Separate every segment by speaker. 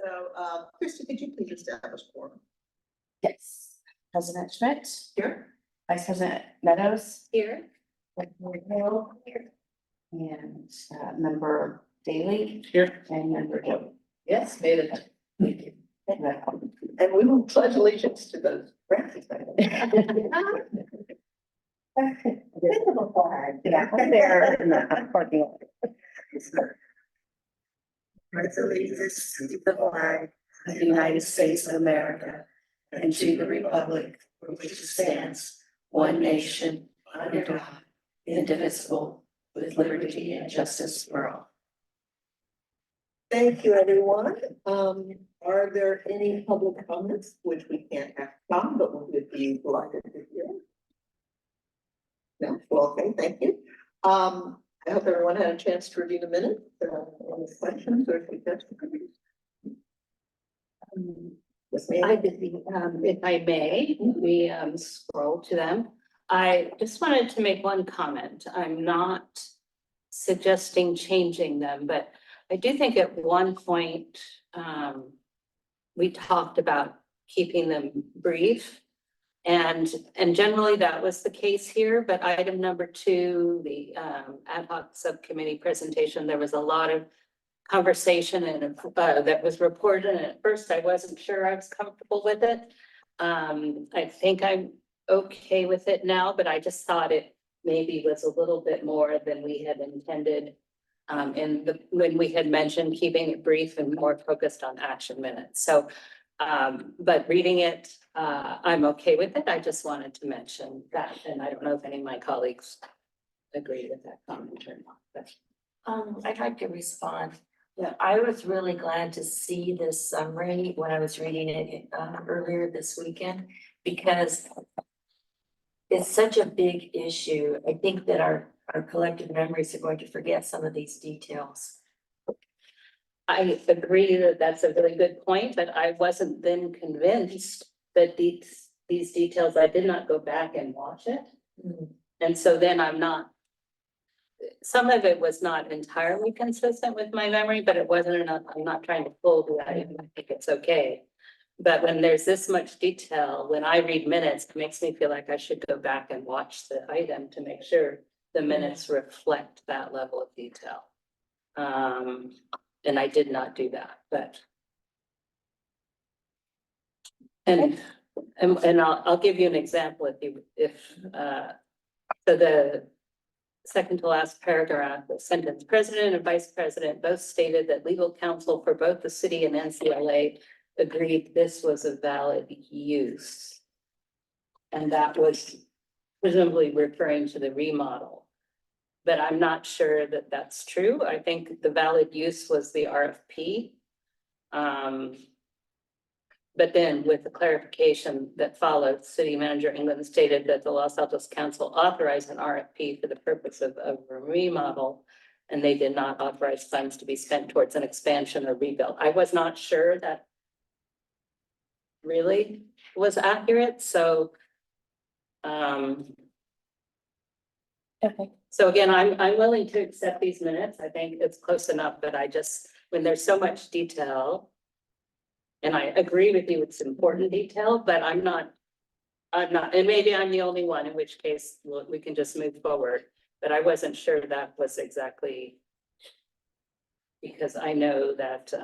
Speaker 1: So, Christie, could you please establish quorum?
Speaker 2: Yes. President Schmidt,
Speaker 1: Here.
Speaker 2: Vice President Meadows,
Speaker 3: Here.
Speaker 2: Hill, and Member Daly.
Speaker 1: Here.
Speaker 2: And Member Joe.
Speaker 1: Yes, made it.
Speaker 2: Thank you.
Speaker 1: And we will pledge allegiance to the flag.
Speaker 2: Yeah, there in the parking lot.
Speaker 4: Pledge allegiance to the flag of the United States of America and to the republic for which it stands, one nation, under God, indivisible, with liberty and justice for all.
Speaker 1: Thank you, everyone. Are there any public comments, which we can't have come, but we would be delighted to hear? No, well, okay, thank you. I hope everyone had a chance to review the minutes. Any questions or suggestions? Yes,
Speaker 3: I
Speaker 1: ma'am.
Speaker 3: did, if I may, we scroll to them. I just wanted to make one comment. I'm not suggesting changing them, but I do think at one point, we talked about keeping them brief. And generally that was the case here, but item number 2, the ad hoc subcommittee presentation, there was a lot of conversation and that was reported. And at first I wasn't sure I was comfortable with it. I think I'm okay with it now, but I just thought it maybe was a little bit more than we had intended. When we had mentioned keeping it brief and more focused on action minutes. So, but reading it, I'm okay with it. I just wanted to mention that, and I don't know if any of my colleagues agree with that comment or not, but.
Speaker 4: I'd like to respond.
Speaker 3: Yeah.
Speaker 4: I was really glad to see this summary when I was reading it earlier this weekend, because it's such a big issue. I think that our collective memories are going to forget some of these details.
Speaker 3: I agree that that's a really good point, but I wasn't then convinced that these details, I did not go back and watch it. And so then I'm not, some of it was not entirely consistent with my memory, but it wasn't enough. I'm not trying to pull the item. I think it's okay. But when there's this much detail, when I read minutes, it makes me feel like I should go back and watch the item to make sure the minutes reflect that level of detail. And I did not do that, but. And I'll give you an example if so the second to last paragraph, the sentence, President and Vice President both stated that legal counsel for both the city and NCLA agreed this was a valid use. And that was presumably referring to the remodel. But I'm not sure that that's true. I think the valid use was the RFP. But then with the clarification that followed, City Manager England stated that the Los Altos Council authorized an RFP for the purpose of a remodel, and they did not authorize funds to be spent towards an expansion or rebuild. I was not sure that really was accurate, so.
Speaker 2: Okay.
Speaker 3: So again, I'm willing to accept these minutes. I think it's close enough, but I just, when there's so much detail. And I agree with you, it's important detail, but I'm not, and maybe I'm the only one, in which case we can just move forward. But I wasn't sure that was exactly. Because I know that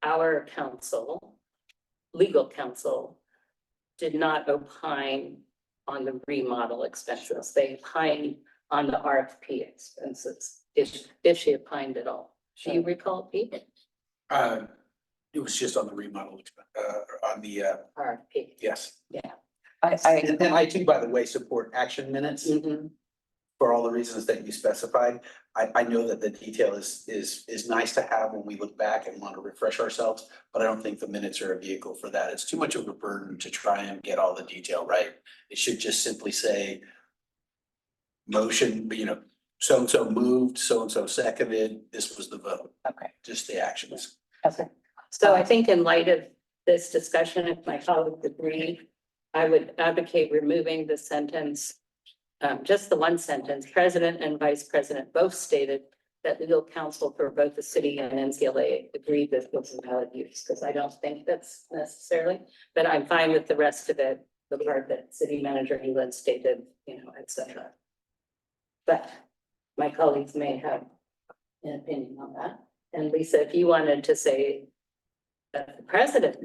Speaker 3: our counsel, legal counsel, did not opine on the remodel expenses. They opined on the RFP expenses, if she opined at all. Do you recall, Pete?
Speaker 5: It was just on the remodel, on the,
Speaker 3: RFP.
Speaker 5: yes.
Speaker 2: I
Speaker 5: And I too, by the way, support action minutes
Speaker 3: Mhm.
Speaker 5: for all the reasons that you specified. I know that the detail is nice to have when we look back and want to refresh ourselves, but I don't think the minutes are a vehicle for that. It's too much of a burden to try and get all the detail right. It should just simply say motion, so-and-so moved, so-and-so seconded, this was the vote,
Speaker 2: Okay.
Speaker 5: just the actions.
Speaker 2: Okay.
Speaker 3: So I think in light of this discussion, if my colleagues agree, I would advocate removing the sentence. Just the one sentence, President and Vice President both stated that legal counsel for both the city and NCLA agreed this was a valid use, because I don't think that's necessarily, but I'm fine with the rest of it, the part that city manager Eland stated, you know, et cetera. But my colleagues may have an opinion on that. And Lisa, if you wanted to say that the president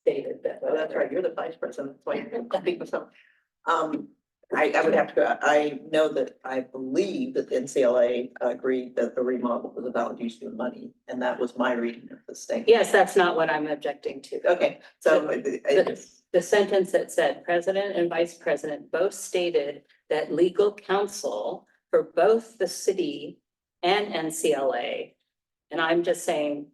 Speaker 3: stated that.
Speaker 1: Oh, that's right, you're the vice president, that's why you can speak with some. I would have to go, I know that, I believe that the NCLA agreed that the remodel was a valid use of money, and that was my reading of the statement.
Speaker 3: Yes, that's not what I'm objecting to.
Speaker 1: Okay, so
Speaker 3: The sentence that said president and vice president both stated that legal counsel for both the city and NCLA. And I'm just saying,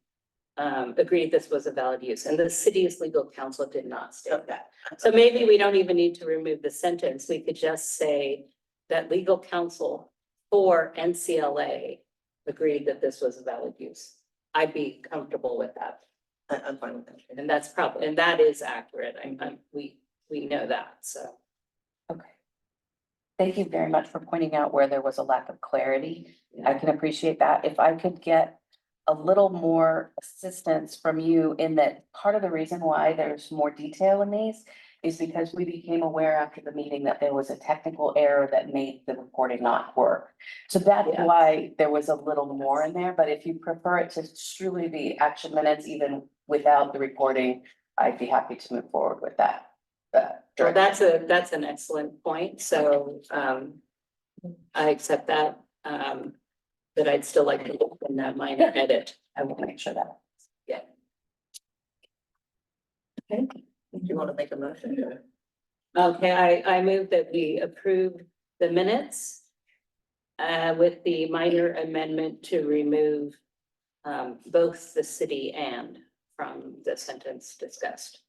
Speaker 3: agreed this was a valid use, and the city's legal counsel did not state that. So maybe we don't even need to remove the sentence. We could just say that legal counsel for NCLA agreed that this was a valid use. I'd be comfortable with that.
Speaker 1: I'm fine with that.
Speaker 3: And that's probably, and that is accurate. We know that, so.
Speaker 2: Okay. Thank you very much for pointing out where there was a lack of clarity. I can appreciate that. If I could get a little more assistance from you in that part of the reason why there's more detail in these is because we became aware after the meeting that there was a technical error that made the reporting not work. So that's
Speaker 3: Yeah.
Speaker 2: why there was a little more in there, but if you prefer it to truly be action minutes, even without the reporting, I'd be happy to move forward with that.
Speaker 3: Well, that's an excellent point. So, I accept that. But I'd still like to look in that minor edit.
Speaker 2: I will make sure that.
Speaker 1: Do you want to make a motion?
Speaker 3: Okay, I move that we approve the minutes with the minor amendment to remove both the city and from the sentence discussed.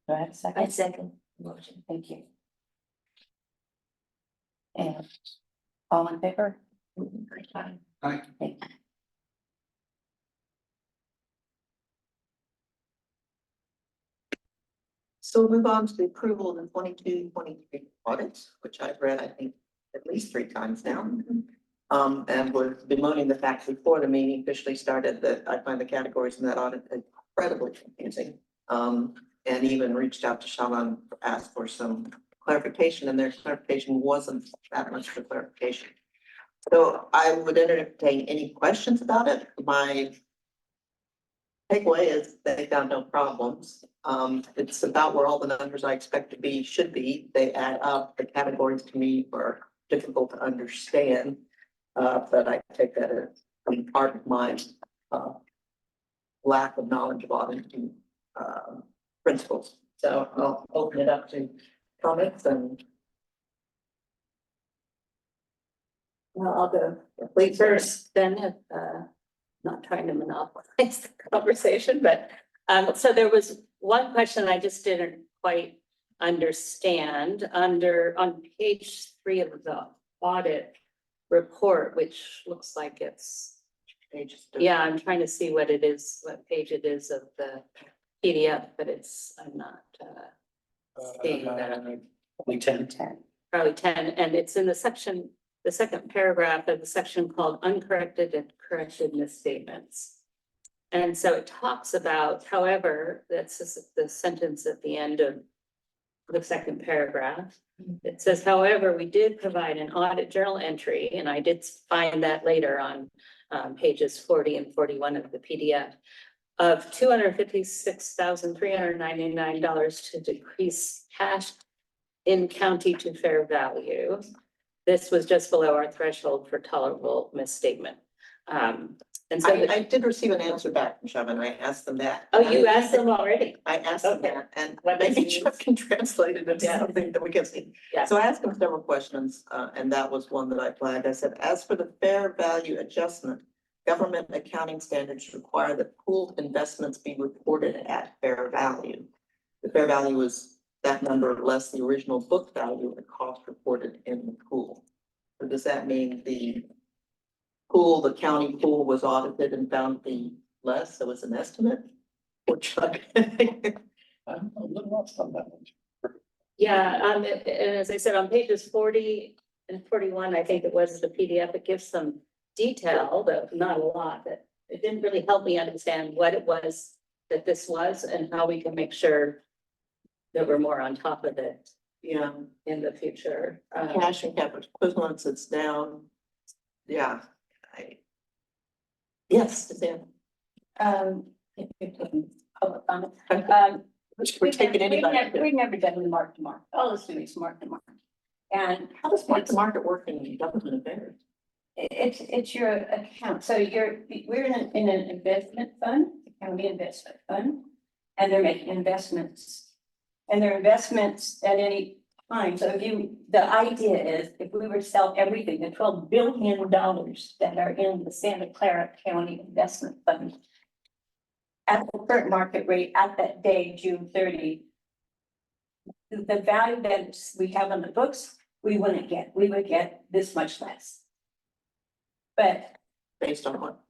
Speaker 2: Do I have a second?
Speaker 4: second motion.
Speaker 2: Thank you. And all in favor?
Speaker 5: Aye.
Speaker 2: Thank you.
Speaker 1: So we'll move on to the approval of the 22-23 audits, which I've read, I think, at least 3 times now. And was bemoaning the fact before the meeting officially started that I find the categories in that audit incredibly confusing. And even reached out to Shaman, asked for some clarification, and their clarification wasn't that much for clarification. So I would entertain any questions about it. My takeaway is they found no problems. It's about where all the numbers I expect to be should be. They add up. The categories to me are difficult to understand. But I take that as part of my lack of knowledge of auditing principles. So I'll open it up to comments and. Well, I'll go. Please
Speaker 3: First, then, not trying to monopolize the conversation, but, so there was one question I just didn't quite understand on page 3 of the audit report, which looks like it's, yeah, I'm trying to see what it is, what page it is of the PDF, but I'm not, seeing that.
Speaker 5: We 10.
Speaker 2: 10.
Speaker 3: Probably 10, and it's in the section, the second paragraph of the section called uncorrected and corrected misstatements. And so it talks about, however, that's the sentence at the end of the second paragraph. It says, however, we did provide an audit journal entry, and I did find that later on pages 40 and 41 of the PDF, of $256,399 to decrease cash in county to fair value. This was just below our threshold for tolerable misstatement. And so,
Speaker 1: I did receive an answer back from Shaman. I asked them that.
Speaker 3: oh, you asked them already?
Speaker 1: I asked them
Speaker 3: Okay.
Speaker 1: that, and
Speaker 3: What does
Speaker 1: maybe
Speaker 3: it mean?
Speaker 1: Chuck can translate it into
Speaker 3: Yeah.
Speaker 1: something that we can see.
Speaker 3: Yeah.
Speaker 1: So I asked him several questions, and that was one that I flagged. I said, as for the fair value adjustment, government accounting standards require that pooled investments be reported at fair value. The fair value is that number less the original book value of the cost reported in the pool. So does that mean the pool, the county pool was audited and found to be less, so it's an estimate? Or Chuck?
Speaker 5: I'm a little lost on that one.
Speaker 3: Yeah, and as I said, on pages 40 in 41, I think it was the PDF, it gives some detail, but not a lot, that it didn't really help me understand what it was that this was and how we can make sure that we're more on top of it
Speaker 1: Yeah,
Speaker 3: in the future.
Speaker 1: cash and capital equivalents, it's down. Yeah. Yes, Suzanne.
Speaker 3: Public comment.
Speaker 1: We're taking anybody.
Speaker 6: We've never done the mark to market. All it's doing is mark to market. And
Speaker 1: How does market market work in government affairs?
Speaker 6: it's your account. So we're in an investment fund, the county investment fund. And they're making investments. And they're investments at any time. So the idea is if we were to sell everything, the $12 billion that are in the Santa Clara County Investment Fund. At the current market rate at that day, June 30. The value that we have on the books, we would get this much less. But
Speaker 1: Based on what?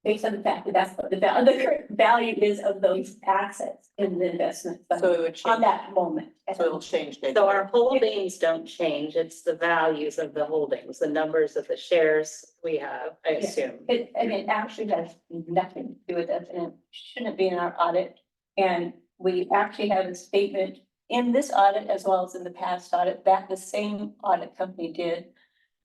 Speaker 6: based on the fact that that's what the current value is of those assets in the investment
Speaker 1: So
Speaker 6: fund
Speaker 1: it would
Speaker 6: on
Speaker 1: change,
Speaker 6: that moment.
Speaker 1: so it'll change. day to
Speaker 3: So
Speaker 1: day.
Speaker 3: our holdings don't change, it's the values of the holdings, the numbers of the shares we have, I
Speaker 6: Yeah.
Speaker 3: assume.
Speaker 6: It actually has nothing to do with us and it shouldn't be in our audit. And we actually have a statement in this audit as well as in the past audit that the same audit company did.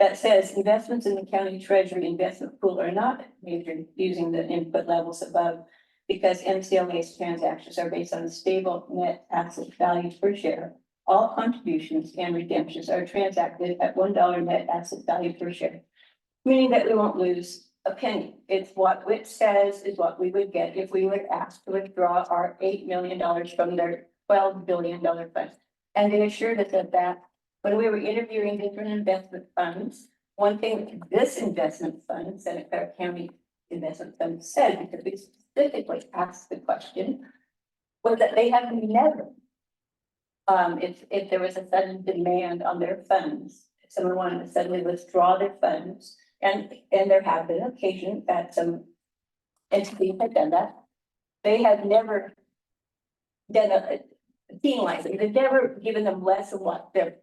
Speaker 6: That says investments in the county treasury investment pool are not measured using the input levels above. Because MCLA's transactions are based on a stable net asset value per share. All contributions and redemptions are transacted at $1 net asset value per share. Meaning that we won't lose a penny. It's what it says is what we would get if we were asked to withdraw our $8 million from their $12 billion fund. And they assured us of that when we were interviewing different investment funds. One thing this investment fund, Santa Clara County Investment Fund said, because we specifically asked the question, was that they have never, if there was a sudden demand on their funds, if someone wanted to suddenly withdraw their funds, and there have been occasions that some entities have done that, they have never done a penalizing, they've never given them less than what the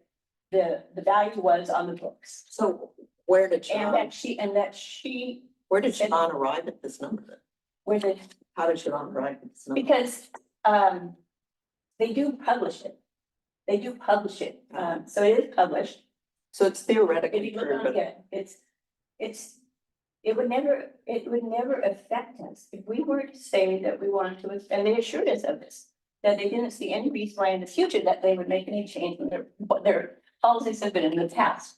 Speaker 6: value was on the books.
Speaker 1: So where did
Speaker 6: And
Speaker 1: Siobhan,
Speaker 6: that she,
Speaker 1: where did Siobhan arrive at this number then?
Speaker 6: where the,
Speaker 1: How did Siobhan arrive at this number?
Speaker 6: because, they do publish it. They do publish it, so it is published.
Speaker 1: So it's
Speaker 6: If
Speaker 1: theoretically
Speaker 6: you look
Speaker 1: true,
Speaker 6: on
Speaker 1: but
Speaker 6: it, it would never affect us if we were to say that we wanted to, and they assured us of this. That they didn't see any reason why in the future that they would make any change in what their policies have been in the past.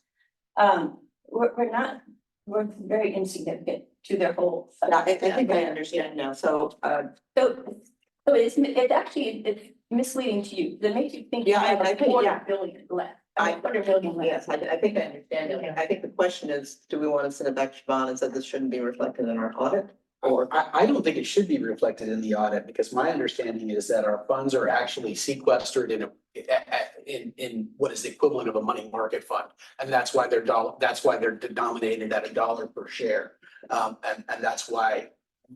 Speaker 6: We're very insignificant to their whole. fund.
Speaker 1: I think I understand now. So,
Speaker 6: So it's misleading to you. That makes you think.
Speaker 1: Yeah,
Speaker 6: you have
Speaker 1: I
Speaker 6: a
Speaker 1: think,
Speaker 6: quarter
Speaker 1: yeah.
Speaker 6: billion left.
Speaker 1: I-
Speaker 6: A quarter billion left.
Speaker 1: yes, I think I understand it. I think the question is, do we want to send it back to Siobhan and say this shouldn't be reflected in our audit? Or,
Speaker 5: I don't think it should be reflected in the audit, because my understanding is that our funds are actually sequestered in what is the equivalent of a money market fund. And that's why they're denominated at $1 per share. And that's why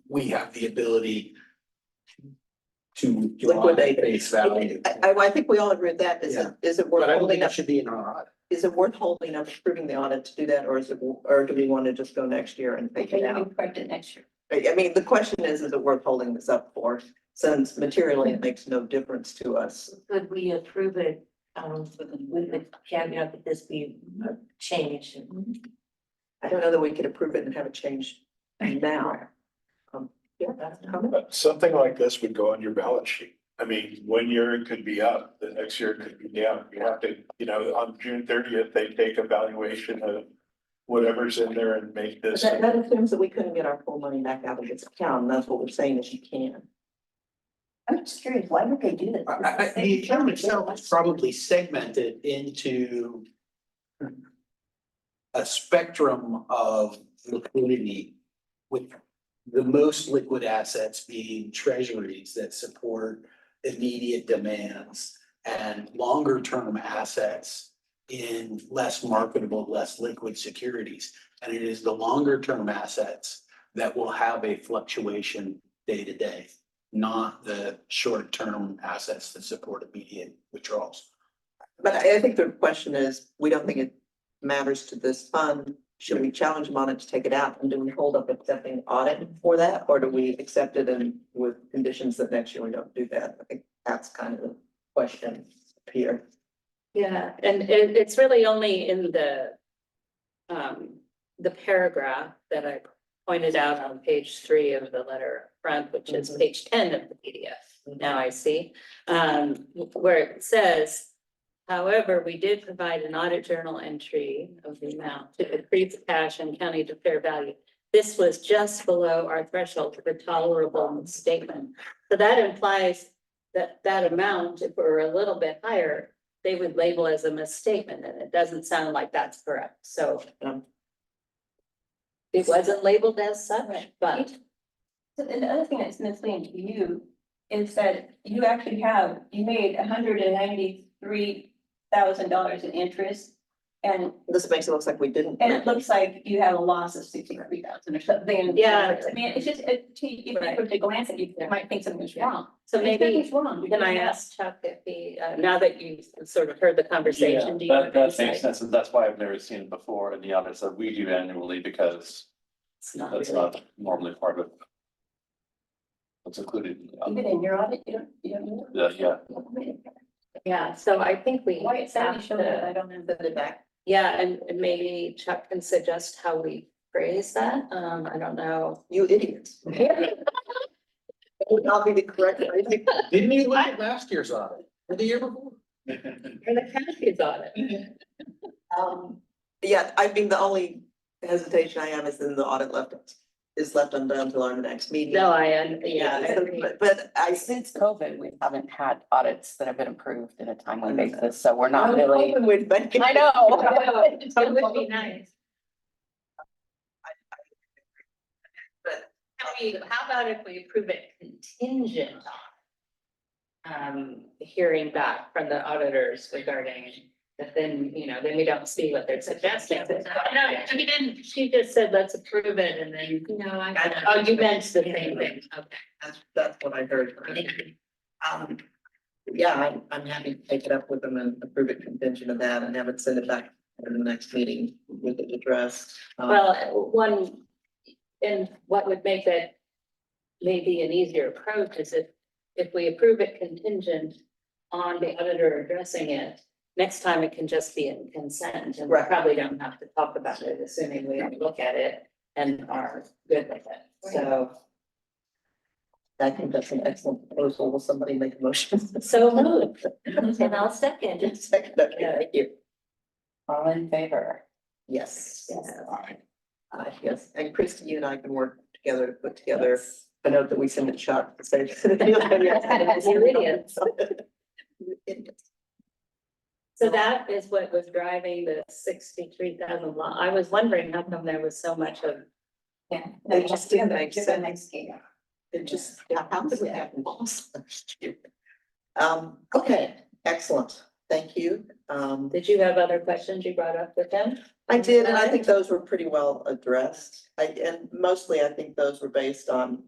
Speaker 5: we have the ability to
Speaker 1: Liquidate it.
Speaker 5: face value.
Speaker 1: I think we all agree with that. Is it worth
Speaker 5: But I don't
Speaker 1: holding
Speaker 5: think it
Speaker 1: up?
Speaker 5: should be in our audit.
Speaker 1: Is it worth holding up approving the audit to do that, or or do we want to just go next year and take it
Speaker 6: Maybe
Speaker 1: out?
Speaker 6: we correct it next year.
Speaker 1: I mean, the question is it worth holding this up for, since materially it makes no difference to us?
Speaker 7: Could we approve it, with the caveat that this be changed?
Speaker 1: I don't know that we could approve it and have it changed now. Yeah, that's a comment.
Speaker 8: But something like this would go on your balance sheet. I mean, 1 year it could be up, the next year it could be down. You have to, on June 30th, they take a valuation of whatever's in there and make
Speaker 1: But
Speaker 8: this.
Speaker 1: that assumes that we couldn't get our full money back out of this account, and that's what we're saying is you can.
Speaker 6: I'm just curious, why would they do that?
Speaker 5: The account itself is probably segmented into a spectrum of liquidity, with the most liquid assets being treasuries that support immediate demands, and longer term assets in less marketable, less liquid securities. And it is the longer term assets that will have a fluctuation day to day, not the short term assets that support immediate withdrawals.
Speaker 1: But I think the question is, we don't think matters to this fund, should we challenge them on it to take it out, and do we hold up accepting audit for that, or do we accept it and with conditions that next year we don't do that? I think that's kind of the question here.
Speaker 3: Yeah, and it's really only in the paragraph that I pointed out on page 3 of the letter up front, which is page 10 of the PDF. Now I see, where it says, however, we did provide an audit journal entry of the amount to decrease cash and county to fair value. This was just below our threshold for tolerable statement. So that implies that that amount, if we're a little bit higher, they would label as a misstatement, and it doesn't sound like that's correct. So it wasn't labeled as such, but
Speaker 6: So the other thing that's misleading to you is that you actually you made $193,000 in interest. And
Speaker 1: This makes it look like we didn't.
Speaker 6: it looks like you have a loss of 63,000 or something.
Speaker 3: Yeah.
Speaker 6: I mean, it's just, if you were to glance at you, you might think something's wrong.
Speaker 3: so maybe,
Speaker 6: Nothing's wrong.
Speaker 3: can I ask Chuck if he, now that you've sort of heard the conversation, do you? have
Speaker 9: That
Speaker 3: insight?
Speaker 9: makes sense, and that's why I've never seen it before in the audits that we do annually, because
Speaker 3: It's not
Speaker 9: that's
Speaker 3: really.
Speaker 9: not normally part of what's included in the
Speaker 6: Even
Speaker 9: audit.
Speaker 6: in your audit, you don't know.
Speaker 9: Yeah,
Speaker 3: Yeah, so I think we
Speaker 6: Why it's
Speaker 3: have
Speaker 6: showing that, I
Speaker 3: to,
Speaker 6: don't know.
Speaker 1: Send it back.
Speaker 3: yeah, and maybe Chuck can suggest how we phrase that. I don't know.
Speaker 1: You idiots. That would not be the correct way.
Speaker 5: Didn't you look at last year's audit or the year before?
Speaker 3: Or the county's audit.
Speaker 1: Yeah, I think the only hesitation I have is in the audit is left undone until our next meeting.
Speaker 3: No, yeah, I agree.
Speaker 1: But I
Speaker 2: Since COVID, we haven't had audits that have been approved in a timely basis, so we're not really.
Speaker 1: With Becky.
Speaker 2: I know.
Speaker 3: It would be nice.
Speaker 1: But
Speaker 3: How about if we approve it contingent on hearing back from the auditors regarding that, then, then we don't see what they're suggesting. No, she just said, let's approve it, and then,
Speaker 7: No,
Speaker 3: oh, you meant the same thing, okay.
Speaker 1: that's what I heard. Yeah, I'm happy to take it up with them and approve it contingent of that and have it send it back in the next meeting with it addressed.
Speaker 3: Well, and what would make that maybe an easier approach is if we approve it contingent on the auditor addressing it, next time it can just be in consent, and we
Speaker 1: Right.
Speaker 3: probably don't have to talk about it, assuming we look at it and are good with it. So,
Speaker 1: I think that's an excellent proposal. Will somebody make a motion?
Speaker 3: so moved.
Speaker 7: And I'll second.
Speaker 1: Second, okay, thank you.
Speaker 2: All in favor?
Speaker 1: Yes.
Speaker 3: Yes.
Speaker 1: Yes, and Christie, you and I can work together to put together a note that we send to Chuck to say.
Speaker 3: You idiots.
Speaker 1: You idiots.
Speaker 3: So that is what was driving the 63,000 law. I was wondering how come there was so much of,
Speaker 6: Yeah.
Speaker 1: It just didn't make
Speaker 6: Just
Speaker 1: sense.
Speaker 6: the next year.
Speaker 1: It just, yeah, how did we have lost last year? Okay, excellent, thank you.
Speaker 3: did you have other questions you brought up with them?
Speaker 1: I did, and I think those were pretty well addressed. And mostly I think those were based on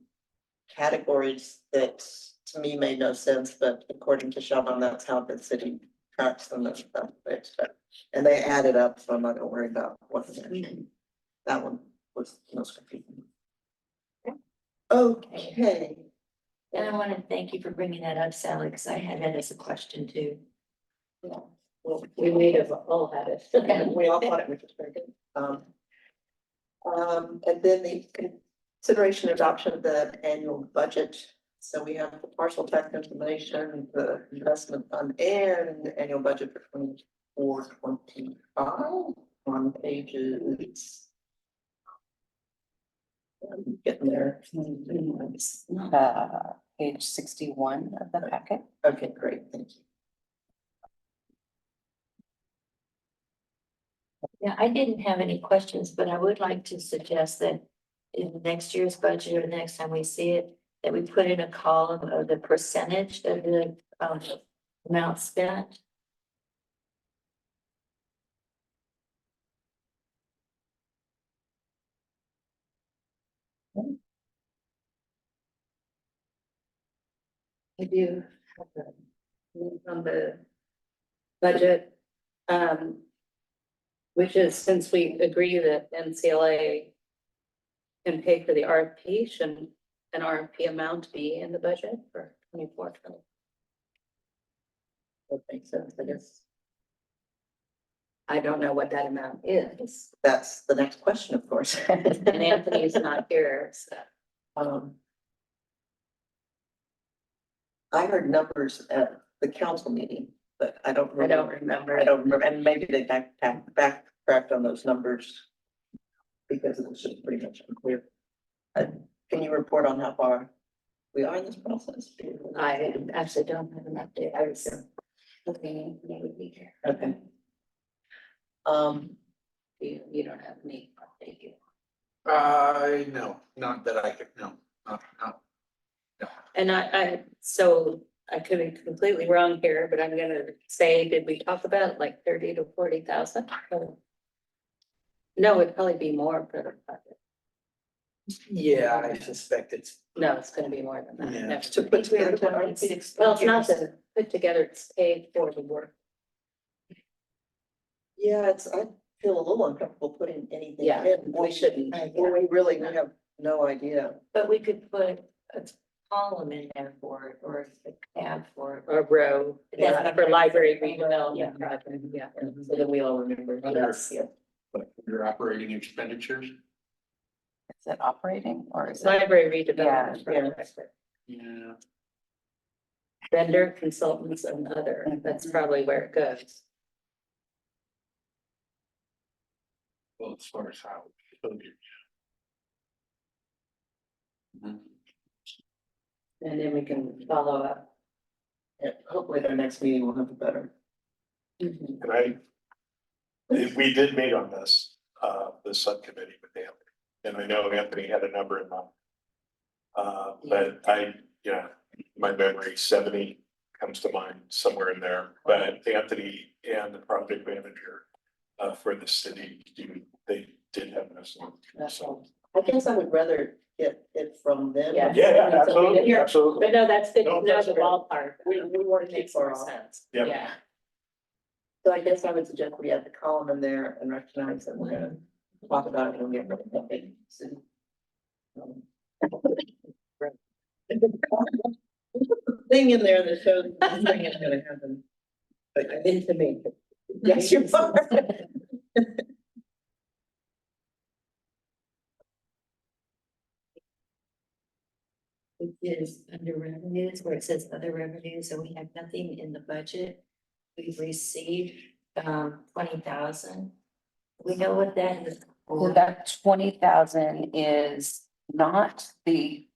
Speaker 1: categories that to me made no sense, but according to Sean, that's how the city tracks them and stuff they expect. And they added up, so I'm not gonna worry about what the actually. That one was the most confusing. Okay.
Speaker 7: And I want to thank you for bringing that up, Sally, because I had that as a question too.
Speaker 3: Well, we may have all had it.
Speaker 1: We all thought it was just very good. And then the consideration adoption of the annual budget. So we have the partial tax information, the investment fund, and the annual budget for 24-25 on pages. I'm getting there.
Speaker 2: Page 61 of the packet.
Speaker 1: Okay, great, thank you.
Speaker 7: Yeah, I didn't have any questions, but I would like to suggest that in next year's budget or the next time we see it, that we put in a column of the percentage of the amount spent.
Speaker 3: I do have the on the budget. Which is, since we agree that NCLA can pay for the RFP, shouldn't an RFP amount be in the budget for 24-20? That makes sense, I guess. I don't know what that amount is,
Speaker 1: That's the next question, of course.
Speaker 3: and Anthony's not here, so.
Speaker 1: I heard numbers at the council meeting, but I don't
Speaker 3: I don't
Speaker 1: remember.
Speaker 3: remember.
Speaker 1: I don't remember, and maybe they backtracked on those numbers because it was just pretty much unclear. Can you report on how far we are in this process?
Speaker 3: I actually don't have an update, I was looking, they would be here.
Speaker 1: Okay.
Speaker 3: You don't have any update yet.
Speaker 5: No, not that I could, no, not.
Speaker 3: And so I could be completely wrong here, but I'm gonna say, did we talk about like 30 to 40,000? No, it'd probably be more for the project.
Speaker 5: Yeah, I suspect it's,
Speaker 3: No, it's gonna be more than that.
Speaker 5: Yeah.
Speaker 3: Next
Speaker 1: To
Speaker 3: week.
Speaker 1: put together.
Speaker 3: Well, it's not to put together, it's paid for the work.
Speaker 1: Yeah, I feel a little uncomfortable putting anything
Speaker 3: Yeah,
Speaker 1: in.
Speaker 3: we shouldn't.
Speaker 1: When we really have no idea.
Speaker 7: But we could put a column in there for it, or a tab for it.
Speaker 3: A row,
Speaker 7: Yeah.
Speaker 3: for library
Speaker 7: Yeah.
Speaker 3: redevelopment project, yeah.
Speaker 1: So that we all remember.
Speaker 5: Yes.
Speaker 1: Yeah.
Speaker 5: but your operating expenditures.
Speaker 2: Is it operating or is it?
Speaker 3: Library redevelopment
Speaker 1: Yeah.
Speaker 3: project.
Speaker 5: Yeah.
Speaker 3: Vendor consultants and other, that's probably where it goes.
Speaker 5: Well, as far as how. Mhm.
Speaker 3: And then we can follow up.
Speaker 1: Yeah, hopefully their next meeting will have a better.
Speaker 8: And we did meet on this, the subcommittee with Anthony, and I know Anthony had a number in mind. But my memory, 70 comes to mind somewhere in there, but Anthony and the project manager for the city, they did have an estimate. So,
Speaker 1: I guess I would rather get it from them.
Speaker 3: Yeah.
Speaker 8: absolutely, absolutely.
Speaker 3: But no, that's good,
Speaker 8: No,
Speaker 3: to know
Speaker 8: that's
Speaker 3: the
Speaker 8: fair.
Speaker 3: ballpark.
Speaker 1: We weren't too
Speaker 3: Makes
Speaker 1: far
Speaker 3: more
Speaker 1: off.
Speaker 3: sense.
Speaker 8: Yep.
Speaker 3: Yeah.
Speaker 1: So I guess I would suggest we add the column in there and recognize that we're gonna talk about it when we get ready to make a decision. Thing in there that shows this thing is gonna happen. But I didn't to me. Yes, you're fine.
Speaker 7: Which is under revenues, where it says other revenues, and we have nothing in the budget. We've received 20,000. We know what that is.
Speaker 2: So that 20,000 is not the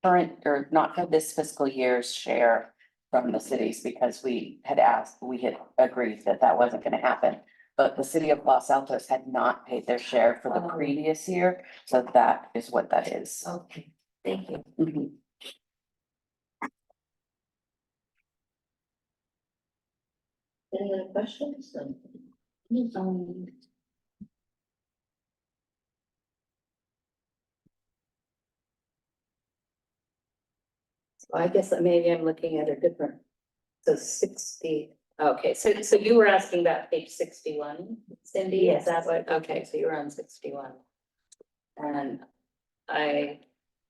Speaker 2: current or not for this fiscal year's share from the cities because we had agreed that that wasn't gonna happen. But the city of Los Altos had not paid their share for the
Speaker 7: Oh.
Speaker 2: previous year, so that is what that is.
Speaker 7: Okay, thank you.
Speaker 2: Mhm.
Speaker 1: Any other questions?
Speaker 3: So I guess that maybe I'm looking at a different, so 60, okay, so you were asking about page 61, Cindy, is that what, okay, so you were on 61. And I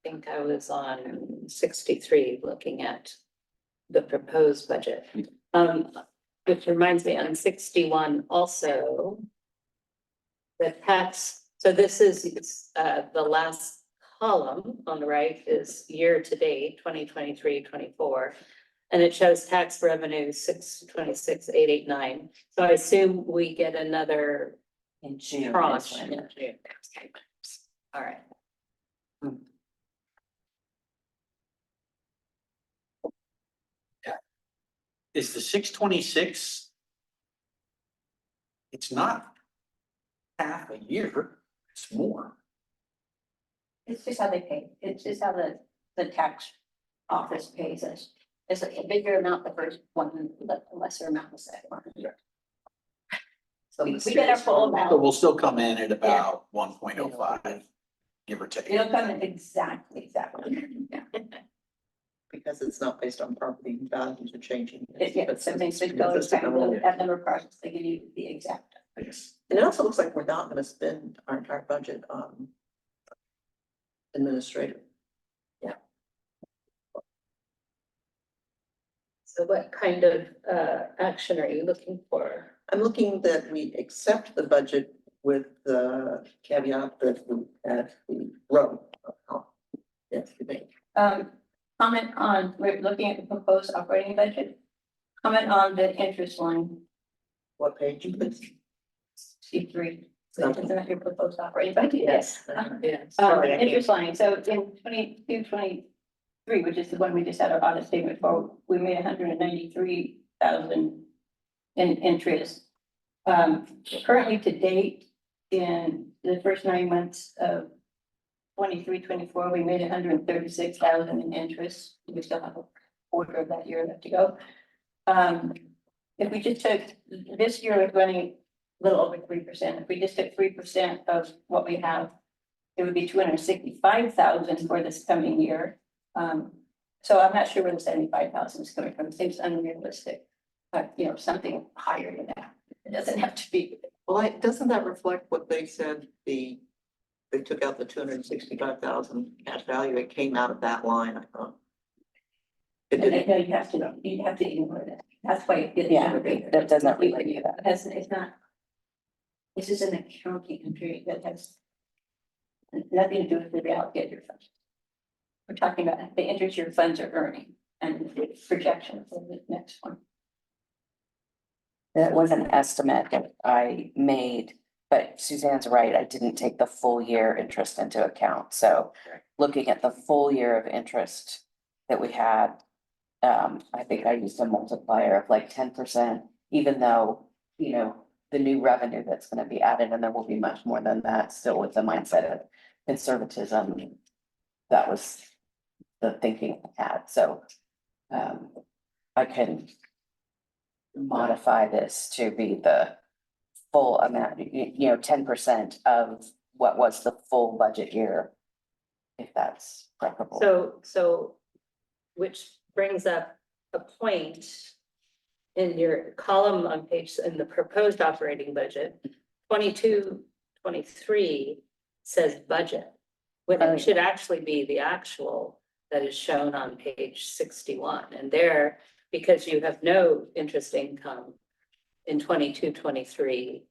Speaker 3: think I was on 63, looking at the proposed budget. Which reminds me, on 61 also, the tax, so this is the last column on the right is year to date, 2023-24. And it shows tax revenue 626,889. So I assume we get another
Speaker 2: In June. is
Speaker 3: tranche
Speaker 2: when-
Speaker 3: in June. All right.
Speaker 5: Is the 626? It's not half a year, it's more.
Speaker 6: It's just how they pay. It's just how the tax office pays us. It's a bigger amount the first one, the lesser amount the second one.
Speaker 5: Yeah.
Speaker 6: So we get our full
Speaker 5: So
Speaker 6: amount.
Speaker 5: we'll still come in at about 1.05, give or take.
Speaker 6: It'll come in exactly. Yeah.
Speaker 1: Because it's not based on property values are changing.
Speaker 6: Yeah, so basically goes back to that number of projects, they give you the exact.
Speaker 5: Yes.
Speaker 1: And it also looks like we're not gonna spend our entire budget on administrative.
Speaker 3: So what kind of action are you looking for?
Speaker 1: I'm looking that we accept the budget with the caveat that we add the row. Yes, we think.
Speaker 6: Comment on, we're looking at the proposed operating budget. Comment on the interest line,
Speaker 1: What page, please?
Speaker 6: C3. Isn't that your proposed operating budget?
Speaker 2: Yes.
Speaker 3: Yes.
Speaker 1: Sorry, I can't-
Speaker 6: Interest line, so in 22-23, which is the one we just had our audit statement for, we made 193,000 in interest. Currently to date, in the first 9 months of 23-24, we made 136,000 in interest. We still have a quarter of that year left to go. If we just took, this year we're running a little over 3%. If we just took 3% of what we have, it would be 265,000 for this coming year. So I'm not sure where the 75,000 is coming from. It seems unrealistic. But, you know, something higher than that. It doesn't have to be.
Speaker 1: Well, doesn't that reflect what they said, they took out the 265,000 cash value, it came out of that line, I thought. It
Speaker 6: And
Speaker 1: didn't,
Speaker 6: no, you have to ignore that. That's why it gets.
Speaker 2: Yeah, that doesn't really do that.
Speaker 6: It's not. This is an accounting entry that has nothing to do with the reality of your funds. We're talking about the interest your funds are earning and the projection for the next one.
Speaker 2: That was an estimate that I made, but Suzanne's right, I didn't take the full year interest into account, so looking at the full year of interest that we had. I think I used a multiplier of like 10%, even though, you know, the new revenue that's gonna be added, and there will be much more than that, still with the mindset of conservatism. That was the thinking I had, so I can modify this to be the full amount, you know, 10% of what was the full budget year. If that's preferable.
Speaker 3: So, which brings up a point in your column on page, in the proposed operating budget, 22-23 says budget, when
Speaker 2: Oh,
Speaker 3: it should actually be the actual that is shown on page 61. And there, because you have no interest income in 22-23,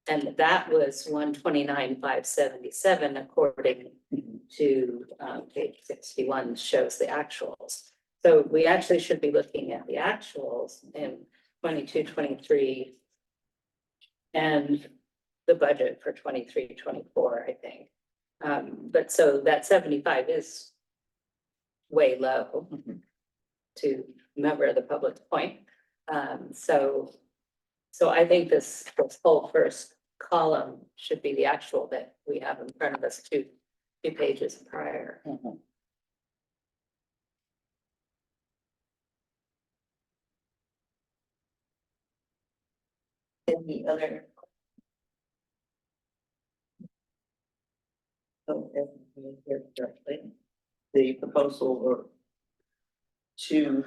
Speaker 3: and that was 129,577 according to page 61 shows the actuals. So we actually should be looking at the actuals in 22-23 and the budget for 23-24, I think. But so that 75 is way low to member the public's point. So I think this whole first column should be the actual that we have in front of us, two pages prior.
Speaker 2: Mhm.
Speaker 1: any other. So, if we hear correctly, the proposal or to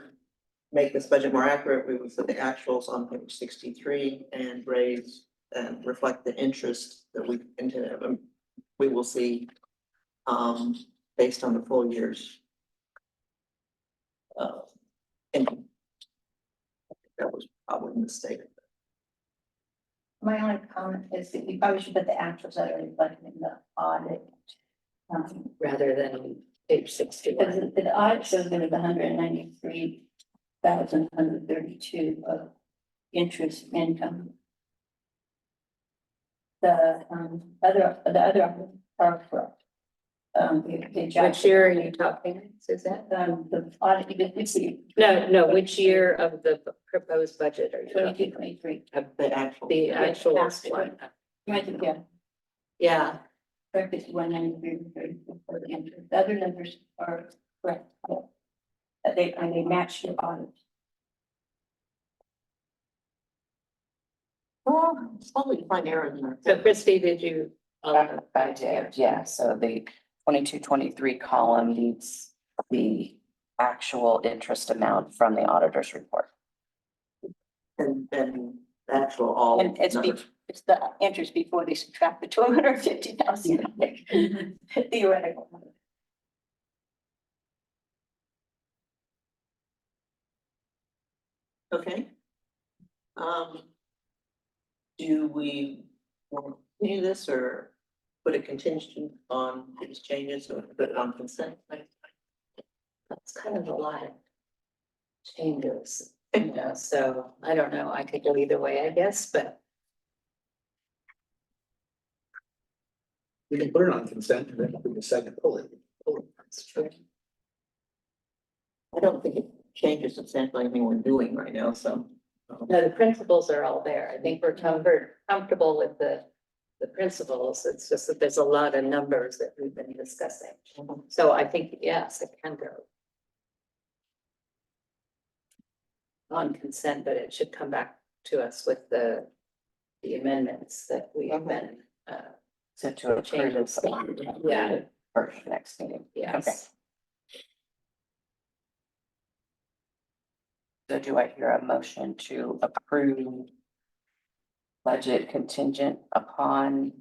Speaker 1: make this budget more accurate, we would put the actuals on page 63 and raise and reflect the interest that we intend, we will see based on the full year's income. That was probably a mistake.
Speaker 6: My only comment is that we probably should put the actuals that are reflected in the audit.
Speaker 3: Rather than page
Speaker 6: Because
Speaker 3: 61.
Speaker 6: the audit shows there was 193,132 of interest income. The other are correct.
Speaker 3: Which year are you talking, Suzanne?
Speaker 6: The audit, you can see.
Speaker 3: No, which year of the proposed budget are you talking?
Speaker 6: 22-23.
Speaker 1: The actual.
Speaker 3: The actual
Speaker 6: actual.
Speaker 3: one.
Speaker 6: Yeah,
Speaker 3: Yeah,
Speaker 6: correct, it's 193 for the interest. The other numbers are correct. That they match the audit.
Speaker 1: Well, it's probably to find errors in there.
Speaker 3: so Christie, did you?
Speaker 2: I did, yeah, so the 22-23 column needs the actual interest amount from the auditor's report.
Speaker 1: And actual all
Speaker 2: And it's
Speaker 1: numbers.
Speaker 6: it's the interest before they subtract the 250,000 theoretical.
Speaker 1: Okay. Do we want to continue this or put a contingent on these changes or put it on consent?
Speaker 7: That's kind of a lot of changes, you know, so I don't know, I could go either way, I guess, but
Speaker 5: We can put it on consent and then if we decide to pull it.
Speaker 7: it's true.
Speaker 1: I don't think it changes substantially anything we're doing right now, so.
Speaker 3: No, the principles are all there. I think we're comfortable with the principles. It's just that there's a lot of numbers that we've been discussing. So I think, yes, it can go on consent, but it should come back to us with the amendments that we have been,
Speaker 2: So to approve
Speaker 3: changes. Yeah.
Speaker 2: for next meeting.
Speaker 3: Yes.
Speaker 2: So do I hear a motion to approve budget contingent upon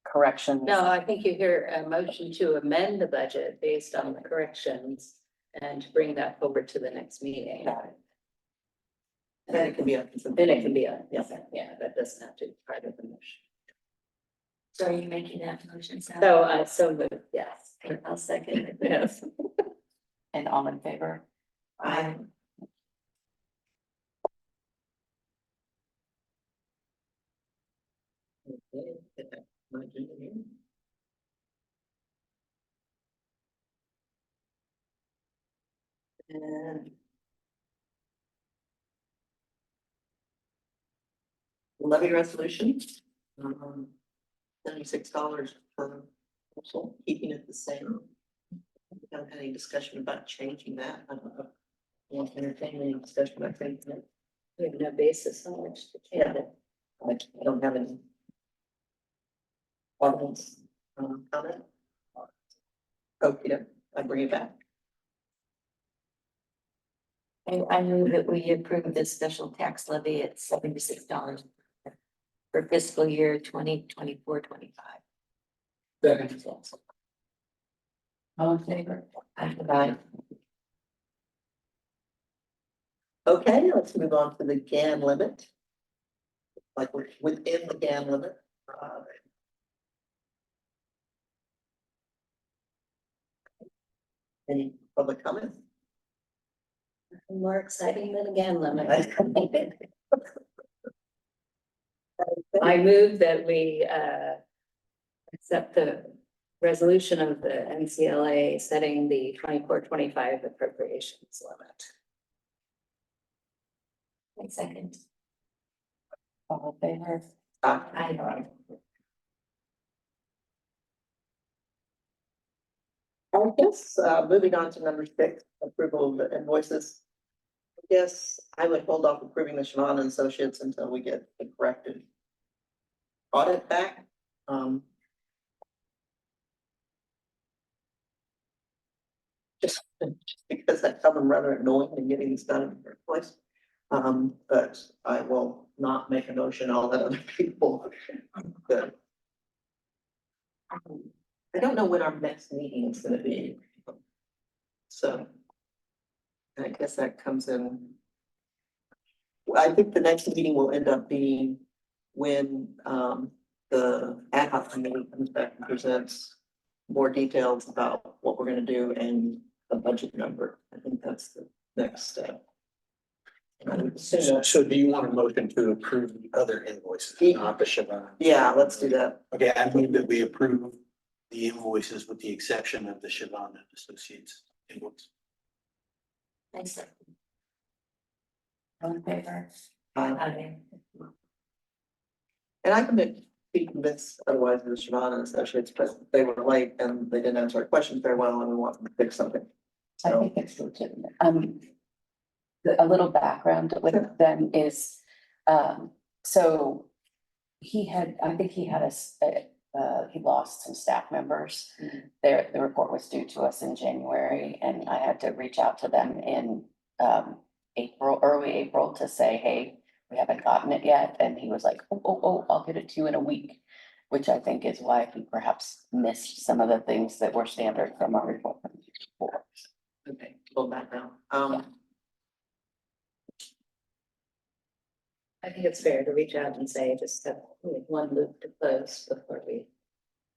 Speaker 2: corrections?
Speaker 3: No, I think you hear a motion to amend the budget based on the corrections and to bring that over to the next meeting.
Speaker 2: Got it.
Speaker 1: Then it can be on consent.
Speaker 3: Then it can be a,
Speaker 1: Yes.
Speaker 3: yeah, that doesn't have to be part of the motion.
Speaker 7: So are you making that motion? Sally?
Speaker 3: So moved, yes.
Speaker 7: I'll second it.
Speaker 3: Yes.
Speaker 2: And all in favor?
Speaker 1: Okay, get that on the agenda here. And levy resolution, $76 per parcel, keeping it the same. We haven't had any discussion about changing that. I don't know. Want to entertain any discussion about changing it?
Speaker 3: We have no basis on which to change it.
Speaker 1: I don't have any. Audience, comment? Okay, I bring it back.
Speaker 7: I move that we approve this special tax levy at $76 for fiscal year 2024-25.
Speaker 5: Second.
Speaker 2: All in favor?
Speaker 1: Aye. Okay, let's move on to the GAN limit. Like we're within the GAN limit. Any public comment?
Speaker 3: More exciting than again limit. I move that we accept the resolution of the NCLA setting the 24-25 appropriations limit.
Speaker 7: One second.
Speaker 2: All in favor?
Speaker 7: I
Speaker 1: I guess, moving on to number 6, approval of the invoices. I guess I would hold off approving the Shavon and Associates until we get the corrected audit back. Just because I found them rather annoying in getting this done in the first place. But I will not make a motion, I'll let other people. But I don't know when our next meeting is gonna be. So. I guess that comes in. I think the next meeting will end up being when the ad hoc committee comes back and presents more details about what we're gonna do and the budget number. I think that's the next step. And I would assume-
Speaker 5: So do you want a motion to approve the other invoices, not the Chevron?
Speaker 1: Yeah, let's do that.
Speaker 5: Okay, I move that we approve the invoices with the exception of the Chevron and Associates invoice.
Speaker 7: second.
Speaker 2: All in favor?
Speaker 7: I
Speaker 1: And I can be convinced otherwise of the Shavon and Associates, but they were late and they didn't answer our questions very well and we want to fix something.
Speaker 2: I
Speaker 1: So,
Speaker 2: think it's legitimate. A little background with them is, so I think he had he lost some staff members. The report was due to us in January and I had to reach out to them in, early April to say, hey, we haven't gotten it yet, and he was like, oh, I'll get it to you in a week. Which I think is why we perhaps missed some of the things that were standard from our report. before.
Speaker 1: Okay, pull back now.
Speaker 3: I think it's fair to reach out and say, just have one loop to close before we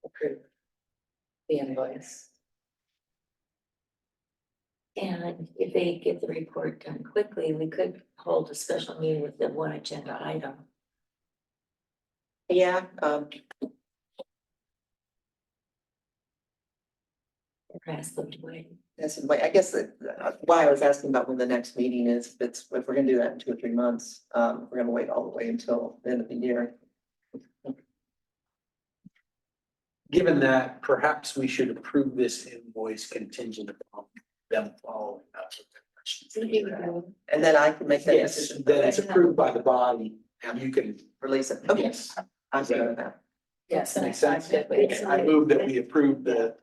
Speaker 3: approve the invoice.
Speaker 7: And if they get the report done quickly, we could hold a special meeting with the one agenda item.
Speaker 1: Yeah,
Speaker 7: Or ask them to wait.
Speaker 1: that's why, I guess why I was asking about when the next meeting is, if we're gonna do that in 2 or 3 months, we're gonna wait all the way until the end of the year.
Speaker 5: Given that, perhaps we should approve this invoice contingent upon them following up with the questions.
Speaker 1: And then I can make that
Speaker 5: Yes,
Speaker 1: decision.
Speaker 5: then it's approved by the body, and you can,
Speaker 1: Release it. Okay,
Speaker 5: yes.
Speaker 1: I'm good with that.
Speaker 3: Yes,
Speaker 5: Makes sense.
Speaker 7: It's
Speaker 5: I move that we approve the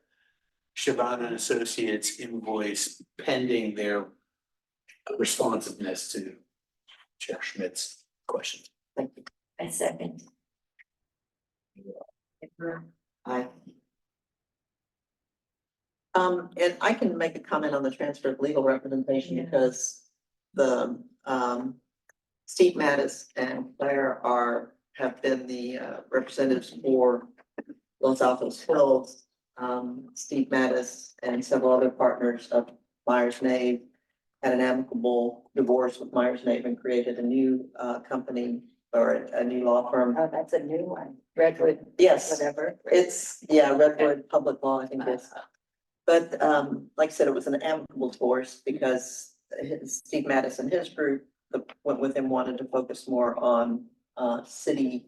Speaker 5: Siobhan and Associates invoice pending their responsiveness to Chair Schmidt's questions.
Speaker 1: Thank you.
Speaker 7: I second.
Speaker 1: Aye. And I can make a comment on the transfer of legal representation
Speaker 7: Yeah.
Speaker 1: because the, Steve Mattis and Claire have been the representatives for Los Altos Hills. Steve Mattis and several other partners of Myers Nave had an amicable divorce with Myers Nave and created a new company or a new law firm.
Speaker 3: Oh, that's a new one. Redwood,
Speaker 1: Yes,
Speaker 3: whatever.
Speaker 1: it's, yeah, Redwood Public Law, I think it is. But like I said, it was an amicable divorce because Steve Mattis and his group that went with him wanted to focus more on city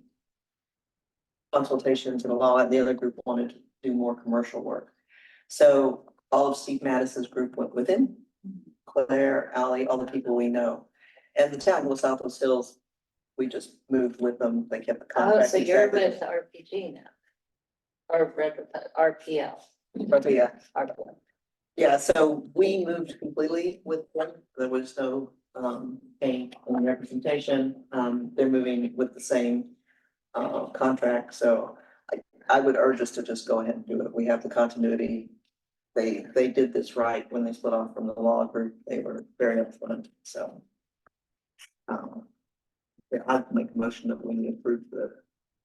Speaker 1: consultations and law, and the other group wanted to do more commercial work. So all of Steve Mattis's group went with him, Claire, Ally, all the people we know. And the town of Los Altos Hills, we just moved with them. They kept the
Speaker 3: Oh,
Speaker 1: contract.
Speaker 3: so you're
Speaker 1: exactly.
Speaker 3: with RPG now? Or Redwood, RPL?
Speaker 1: But yeah,
Speaker 3: RPL.
Speaker 1: yeah, so we moved completely with them. There was no change in representation. They're moving with the same contract, so I would urge us to just go ahead and do it. We have the continuity. They did this right when they split off from the law group. They were very upfront, so. Yeah, I'd make a motion that we approve the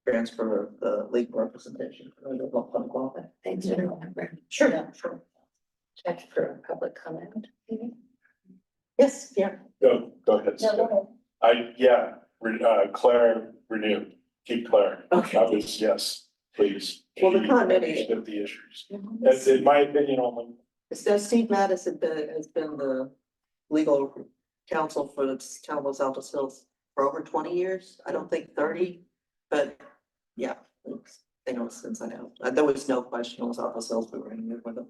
Speaker 1: transfer of the legal representation. Under the public law.
Speaker 7: Thanks for remembering.
Speaker 1: Sure, yeah, sure.
Speaker 3: Check for public comment.
Speaker 1: Yes, yeah.
Speaker 8: Go ahead.
Speaker 6: No, go ahead.
Speaker 8: Claire, renew, keep Claire.
Speaker 1: Okay.
Speaker 8: I was, yes, please.
Speaker 1: Well, the
Speaker 8: She
Speaker 1: continuity-
Speaker 8: understood the issues. That's in my opinion only.
Speaker 1: So Steve Mattis has been the legal counsel for the town of Los Altos Hills for over 20 years. I don't think 30, but yeah, they know since I know. There was no question on Los Altos Hills, we were gonna move with them.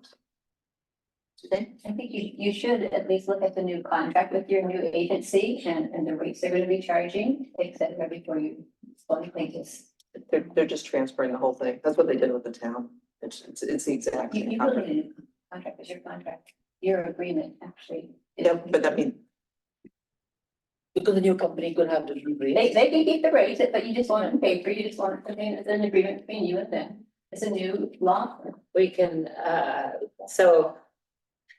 Speaker 1: Okay,
Speaker 6: I think you should at least look at the new contract with your new agency and the rates they're gonna be charging, et cetera, before you spontaneously just.
Speaker 1: they're just transferring the whole thing. That's what they did with the town. It's the exact
Speaker 6: You
Speaker 1: same
Speaker 6: really
Speaker 1: contract.
Speaker 6: need a contract is your contract, your agreement actually.
Speaker 1: Yeah, but I mean,
Speaker 10: Because the new company could have different
Speaker 6: They
Speaker 10: rates.
Speaker 6: can keep the rates, but you just want it on paper, you just want something that's an agreement between you and them. It's a new law.
Speaker 3: We can, so.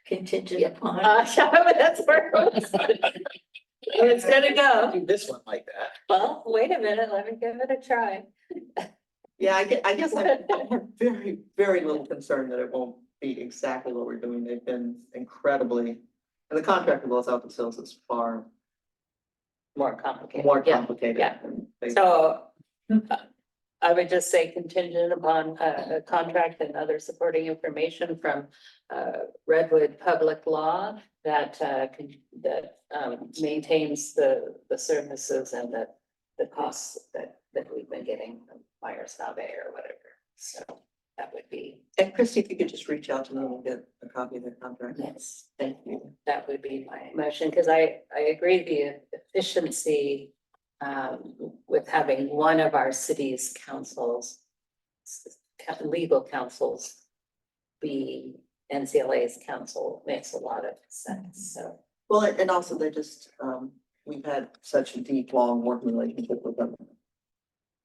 Speaker 7: Contingent
Speaker 3: Yeah,
Speaker 7: upon.
Speaker 3: that's where it's gonna go.
Speaker 5: Do this one like that.
Speaker 3: Well, wait a minute, let me give it a try.
Speaker 1: yeah, I guess I have very, very little concern that it won't be exactly what we're doing. They've been incredibly, and the contract with Los Altos Hills is far
Speaker 3: More complicated.
Speaker 1: more
Speaker 3: Yeah.
Speaker 1: complicated.
Speaker 3: yeah.
Speaker 1: than they-
Speaker 3: So I would just say contingent upon a contract and other supporting information from Redwood Public Law that maintains the services and the costs that we've been getting from Myers Nave or whatever. So that would be,
Speaker 1: And Christie, if you could just reach out to them and get a copy of the contract.
Speaker 3: yes,
Speaker 1: Thank you.
Speaker 3: that would be my motion, because I agree the efficiency with having one of our city's councils, legal councils, be NCLA's council makes a lot of sense, so.
Speaker 1: Well, and also they just, we've had such a deep, long working relationship with them.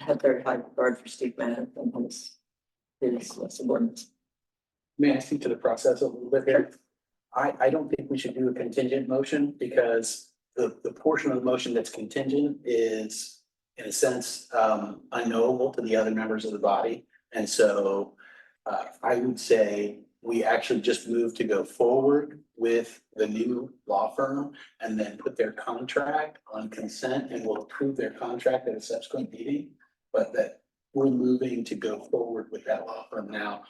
Speaker 1: I have very high regard for Steve Madden and his subordinates.
Speaker 5: May I speak to the process a little bit here? I don't think we should do a contingent motion because the portion of the motion that's contingent is, in a sense, unknowable to the other members of the body. And so I would say we actually just move to go forward with the new law firm and then put their contract on consent and we'll approve their contract at a subsequent meeting. But that we're moving to go forward with that law firm now.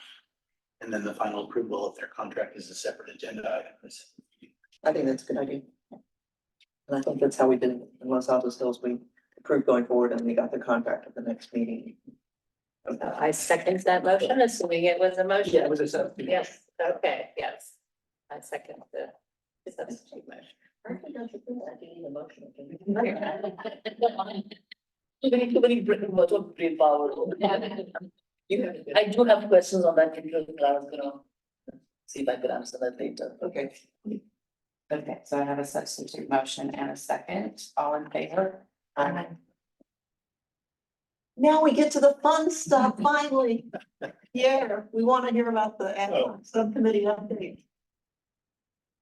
Speaker 5: And then the final approval of their contract is a separate agenda item.
Speaker 1: I think that's a good idea. And I think that's how we did it in Los Altos Hills. We approved going forward and we got the contract at the next meeting.
Speaker 3: I second that motion, assuming it was a motion.
Speaker 5: Yeah, it was a substitute.
Speaker 3: Yes, okay, yes. I second the substitute motion.
Speaker 10: Too many much of brain power. You have, I do have questions on that, because I was gonna see if I could answer that later.
Speaker 1: Okay.
Speaker 2: Okay, so I have a substitute motion and a second. All in favor?
Speaker 1: Now we get to the fun stuff, finally. Yeah, we want to hear about the ad hoc subcommittee update.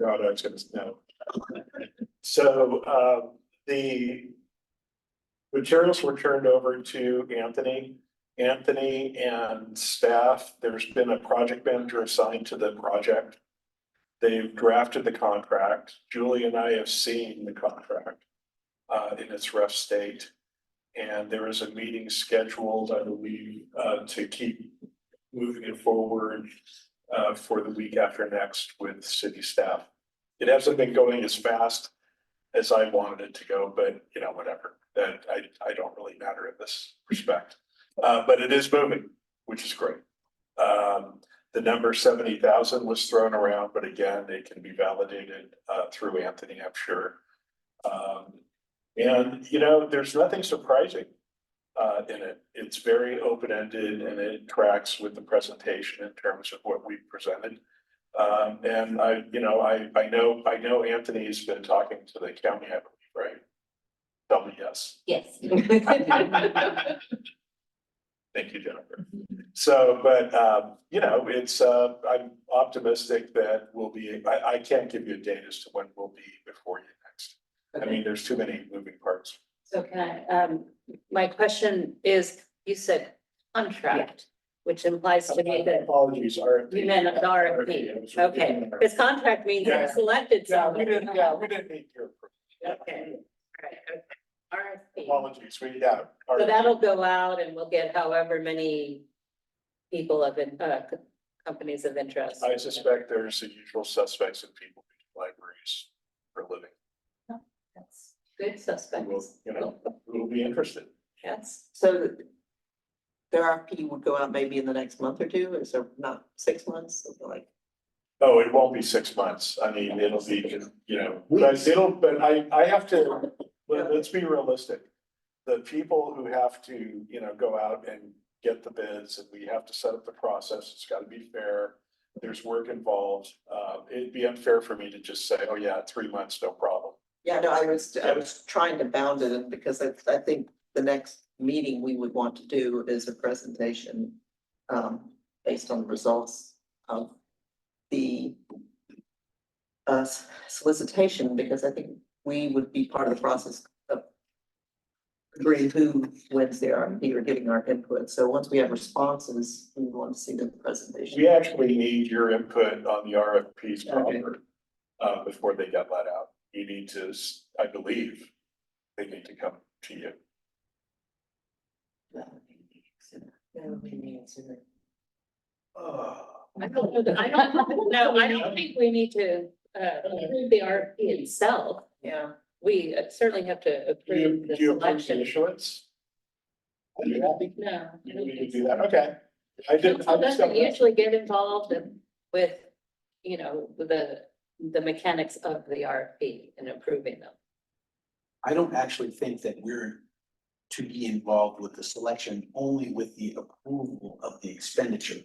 Speaker 8: God, I was gonna, no. So, the materials were turned over to Anthony. Anthony and staff, there's been a project manager assigned to the project. They've drafted the contract. Julie and I have seen the contract in its rough state. And there is a meeting scheduled, I believe, to keep moving it forward for the week after next with city staff. It hasn't been going as fast as I wanted it to go, but you know, whatever, that I don't really matter in this respect. But it is moving, which is great. The number 70,000 was thrown around, but again, it can be validated through Anthony, I'm sure. And you know, there's nothing surprising in it. It's very open-ended and it tracks with the presentation in terms of what we presented. And I know Anthony's been talking to the county, I believe, right? Tell me yes.
Speaker 7: Yes.
Speaker 8: Thank you, Jennifer. So, but, you know, it's, I'm optimistic that we'll be, I can't give you a date as to when we'll be before you next. I mean, there's too many moving parts.
Speaker 3: So can I, my question is, you said contract, which implies to me that
Speaker 8: Apologies, RFP.
Speaker 3: you meant an RFP. Okay, because contract means you
Speaker 8: Yeah.
Speaker 3: selected
Speaker 8: Yeah,
Speaker 3: somebody.
Speaker 8: we didn't need your approval.
Speaker 3: Okay, all right, okay. RFP.
Speaker 8: Apologies,
Speaker 3: So that'll go out and we'll get however many people of it, companies of interest.
Speaker 8: I suspect there's the usual suspects in people who do libraries for a living.
Speaker 3: That's good
Speaker 8: Who
Speaker 3: suspects.
Speaker 8: will, you know, who will be interested.
Speaker 3: Yes.
Speaker 1: So the RFP would go out maybe in the next month or two, is there not 6 months, something like?
Speaker 8: Oh, it won't be 6 months. I mean, it'll be, you know, but I have to, let's be realistic. The people who have to, you know, go out and get the bids and we have to set up the process, it's gotta be fair. There's work involved. It'd be unfair for me to just say, oh yeah, 3 months, no problem.
Speaker 1: Yeah, no, I was trying to bound it in because I think the next meeting we would want to do is a presentation based on the results of the solicitation, because I think we would be part of the process of agreeing who wins the RFP or giving our input. So once we have responses, we want to see the presentation.
Speaker 8: We actually need your input on the RFPs proper, before they get let out. You need to, I believe, they need to come to you.
Speaker 3: I don't think we need to, approve the RFP itself.
Speaker 1: Yeah.
Speaker 3: We certainly have to
Speaker 8: Do
Speaker 3: approve the
Speaker 8: you approve the
Speaker 3: selection.
Speaker 8: issuance? Are you happy?
Speaker 3: No. I don't
Speaker 8: We need
Speaker 3: think
Speaker 8: to do
Speaker 3: so.
Speaker 8: that, okay. I didn't.
Speaker 3: Council doesn't usually get involved with, you know, the mechanics of the RFP and approving them.
Speaker 5: I don't actually think that we're to be involved with the selection, only with the approval of the expenditure.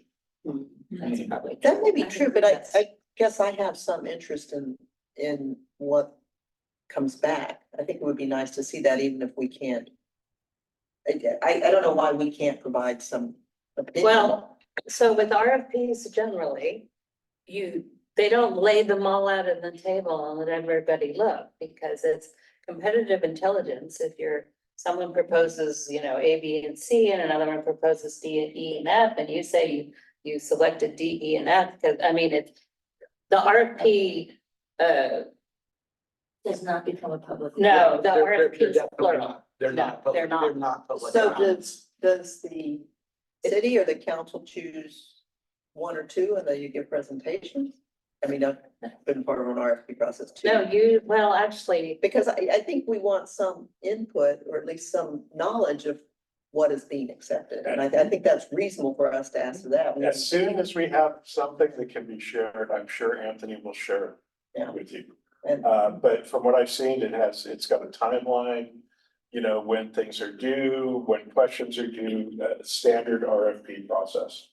Speaker 3: That's probably.
Speaker 1: That may be true, but I guess I have some interest in what comes back. I think it would be nice to see that even if we can't. I don't know why we can't provide some opinion.
Speaker 3: Well, so with RFPs generally, they don't lay them all out on the table and let everybody look, because it's competitive intelligence. If someone proposes, A, B, and C, and another one proposes D, E, and F, and you say you selected D, E, and F, because, I mean, the RFP,
Speaker 7: Does not become a public.
Speaker 3: no, the
Speaker 5: They're
Speaker 3: RFP is
Speaker 5: definitely
Speaker 3: plural.
Speaker 5: not- They're
Speaker 3: No,
Speaker 5: not, public-
Speaker 3: they're not.
Speaker 5: they're not public.
Speaker 1: So
Speaker 5: documents.
Speaker 1: does the city or the council choose one or two and then you give presentations? I mean, I've been part of an RFP process too.
Speaker 3: No, well, actually,
Speaker 1: Because I think we want some input or at least some knowledge of what is being accepted. And I think that's reasonable for us to ask that.
Speaker 8: As soon as we have something that can be shared, I'm sure Anthony will share
Speaker 1: Yeah.
Speaker 8: it with you.
Speaker 1: And
Speaker 8: But from what I've seen, it's got a timeline, when things are due, when questions are due, standard RFP process.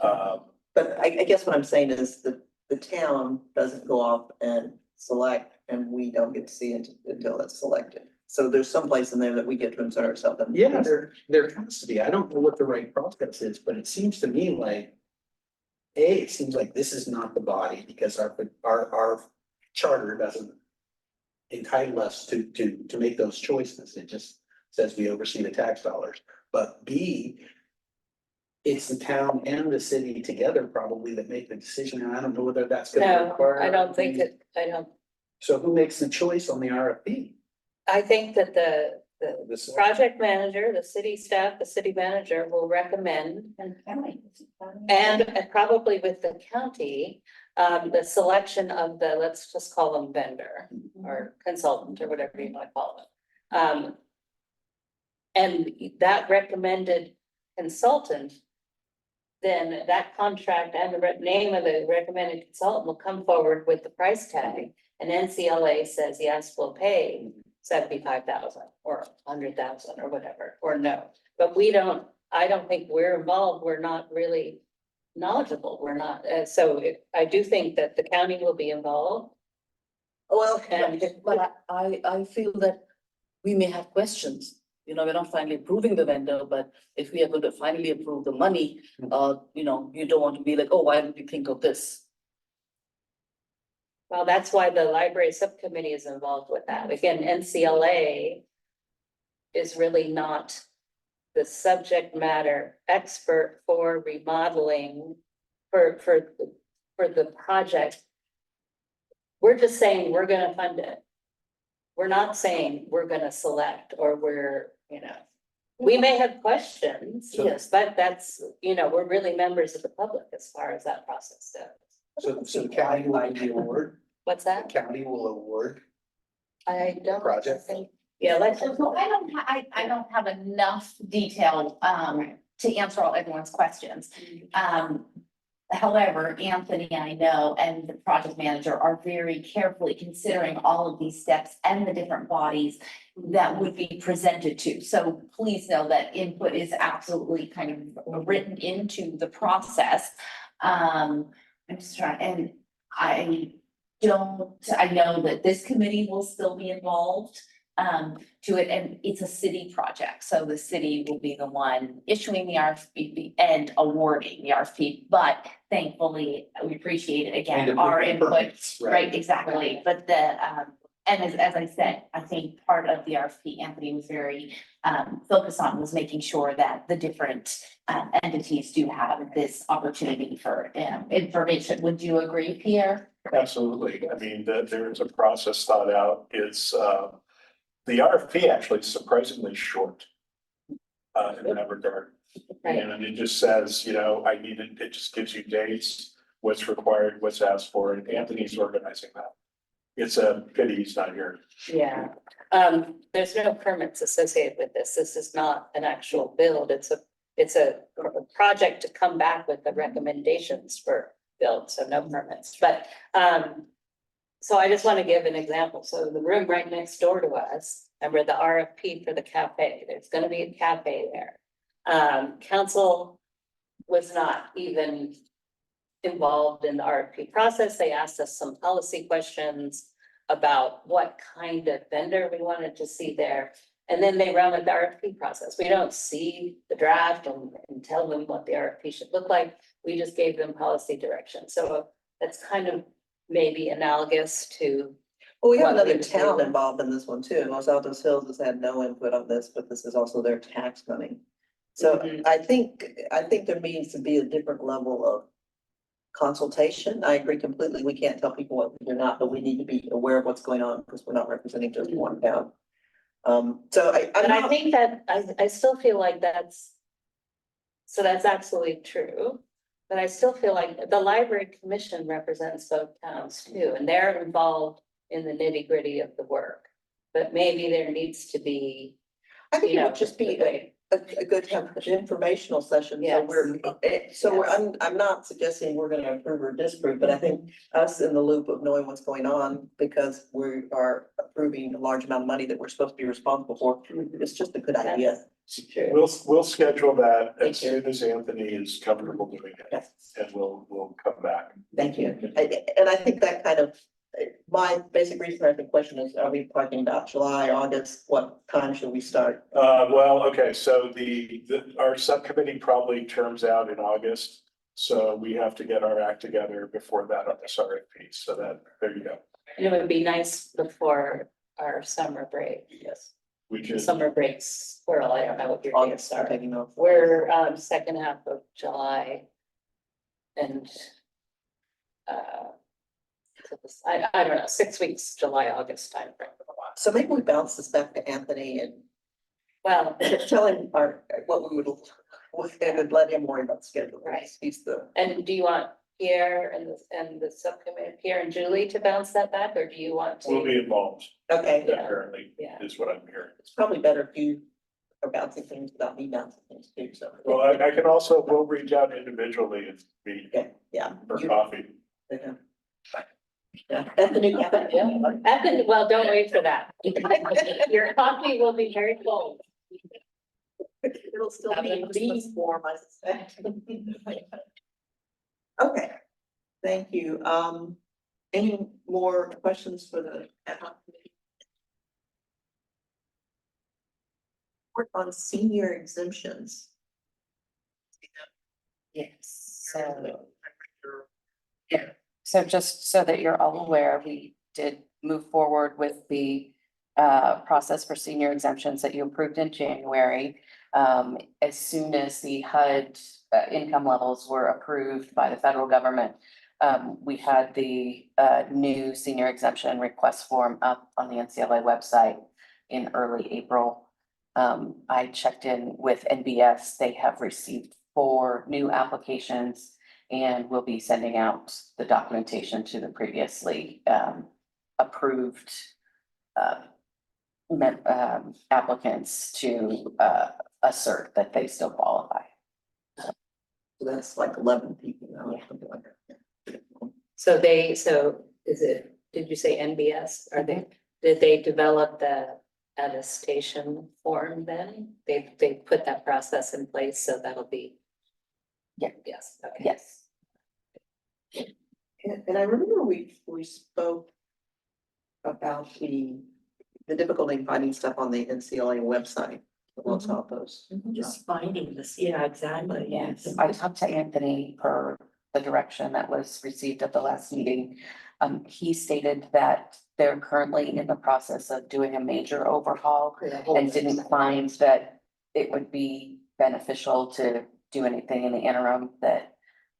Speaker 1: But I guess what I'm saying is the town doesn't go off and select and we don't get to see it until it's selected. So there's some place in there that we get to insert ourselves in.
Speaker 5: Yeah, there has to be. I don't know what the right process is, but it seems to me like. It seems like this is not the body because our charter doesn't. Entitle us to make those choices. It just says we oversee the tax dollars. But B. It's the town and the city together probably that make the decision, and I don't know whether that's gonna
Speaker 3: no,
Speaker 5: require.
Speaker 3: I don't think
Speaker 5: So who makes the choice on the RFP?
Speaker 3: I think that the
Speaker 5: This.
Speaker 3: project manager, the city staff, the city manager will recommend,
Speaker 7: And county.
Speaker 3: and probably with the county, the selection of let's just call them vendor or consultant or whatever you want to call them. And that recommended consultant, then that contract and the name of the recommended consultant will come forward with the price tag. And NCLA says, yes, we'll pay 75,000 or 100,000 or whatever, or no. But I don't think we're involved. We're not really knowledgeable. We're not, I do think that the county will be involved.
Speaker 1: Well,
Speaker 3: And
Speaker 10: But I feel that we may have questions. We're not finally approving the vendor, but if we are going to finally approve the money, you don't want to be like, oh, why did we think of this?
Speaker 3: well, that's why the library subcommittee is involved with that. Again, NCLA is really not the subject matter expert for remodeling for the project. We're just saying we're gonna fund it. We're not saying we're gonna select or we may have questions,
Speaker 5: So-
Speaker 3: yes, but that's, we're really members of the public as far as that process goes.
Speaker 5: So the county will award,
Speaker 3: What's
Speaker 5: the
Speaker 3: that?
Speaker 5: county will award.
Speaker 3: I don't
Speaker 5: Project.
Speaker 3: think, yeah, let's.
Speaker 2: So I don't have enough detail, to answer everyone's questions. However, Anthony, I know, and the project manager are very carefully considering all of these steps and the different bodies that would be presented to. So please know that input is absolutely kind of written into the process. I'm just trying, and I know that this committee will still be involved to it, and it's a city project, so the city will be the one issuing the RFP and awarding the RFP, but thankfully, we appreciate it again, our input,
Speaker 5: Permits,
Speaker 2: right, exactly, but and as I said, I think part of the RFP Anthony was very focused on was making sure that the different entities do have this opportunity for information. Would you agree, Pierre?
Speaker 8: Absolutely. I mean, there's a process thought out. The RFP actually is surprisingly short. In that regard.
Speaker 3: Right.
Speaker 8: And it just says, it just gives you dates, what's required, what's asked for, and Anthony's organizing that. It's a pity he's not here.
Speaker 3: Yeah, there's no permits associated with this. This is not an actual build. It's a project to come back with the recommendations for build, so no permits, but, so I just want to give an example. So the room right next door to us, remember the RFP for the cafe, there's gonna be a cafe there. Council was not even involved in the RFP process. They asked us some policy questions. about what kind of vendor we wanted to see there. And then they run with the RFP process. We don't see the draft and tell them what the RFP should look like. We just gave them policy direction. So that's kind of maybe analogous to,
Speaker 1: Well, we have
Speaker 3: What we
Speaker 1: another
Speaker 3: would
Speaker 1: town
Speaker 3: do.
Speaker 1: involved in this one too. Los Altos Hills has had no input on this, but this is also their tax money. So
Speaker 3: Mhm.
Speaker 1: I think there needs to be a different level of consultation. I agree completely. We can't tell people what they're not, but we need to be aware of what's going on because we're not representing just one town. So I'm
Speaker 3: and I
Speaker 1: not,
Speaker 3: think that I still feel like so that's absolutely true. But I still feel like the library commission represents both towns too, and they're involved in the nitty gritty of the work. But maybe there needs to be,
Speaker 1: I think
Speaker 3: you
Speaker 1: it
Speaker 3: know,
Speaker 1: would just be a good to have an informational session. So
Speaker 3: Yes.
Speaker 1: I'm not suggesting we're gonna approve or disapprove, but I think us in the loop of knowing what's going on because we are approving a large amount of money that we're supposed to be responsible for. It's just a good idea.
Speaker 8: We'll schedule that
Speaker 1: Thank
Speaker 8: as
Speaker 1: you.
Speaker 8: soon as Anthony is comfortable doing it,
Speaker 1: Yes.
Speaker 8: and we'll come back.
Speaker 1: Thank you. And I think that kind of, my basic reason for the question is, are we talking about July, August? What time should we start?
Speaker 8: Well, okay, so our subcommittee probably terms out in August. So we have to get our act together before that on this RFP, so there you go.
Speaker 3: it would be nice before our summer break.
Speaker 1: Yes.
Speaker 8: We just,
Speaker 3: Summer breaks, well, I don't know what your dates
Speaker 1: August,
Speaker 3: are.
Speaker 1: taking off.
Speaker 3: We're second half of July. And I don't know, 6 weeks, July, August timeframe.
Speaker 1: So maybe we bounce this back to Anthony and
Speaker 3: Well,
Speaker 1: tell him what we would, and let him worry about scheduling.
Speaker 3: Right.
Speaker 1: He's the,
Speaker 3: and do you want Pierre and the subcommittee, Pierre and Julie to bounce that back, or do you want to?
Speaker 8: we'll be involved,
Speaker 1: okay,
Speaker 3: Yeah.
Speaker 8: apparently,
Speaker 3: Yeah.
Speaker 8: is what I'm hearing.
Speaker 1: it's probably better if you are bouncing things without me bouncing things too, so.
Speaker 8: Well, I can also, we'll reach out individually and meet
Speaker 1: Okay, yeah.
Speaker 8: for
Speaker 1: You-
Speaker 8: coffee.
Speaker 1: Yeah. Yeah, at the new cafe, yeah.
Speaker 3: Well, don't wait for that. Your coffee will be very cold.
Speaker 1: It'll still be in
Speaker 3: Have a
Speaker 1: Christmas form, I suspect. Okay, thank you. Any more questions for the ad hoc committee? Work on senior exemptions.
Speaker 2: Yes, so. Yeah, so just so that you're all aware, we did move forward with the process for senior exemptions that you approved in January. As soon as the HUD income levels were approved by the federal government, we had the new senior exemption request form up on the NCLA website in early April. I checked in with NBS. They have received 4 new applications and will be sending out the documentation to the previously approved applicants to assert that they still qualify.
Speaker 1: So that's like 11 people now, or something like that.
Speaker 3: So did you say NBS? Did they develop the attestation form then? They put that process in place, so that'll be.
Speaker 2: Yeah.
Speaker 3: Yes, okay.
Speaker 2: Yes.
Speaker 1: And I remember we spoke about the difficulty in finding stuff on the NCLA website. Los Altos.
Speaker 7: Just finding this, yeah, exactly, yes.
Speaker 2: I talked to Anthony per the direction that was received at the last meeting. He stated that they're currently in the process of doing a major overhaul and didn't find that it would be beneficial to do anything in the interim, that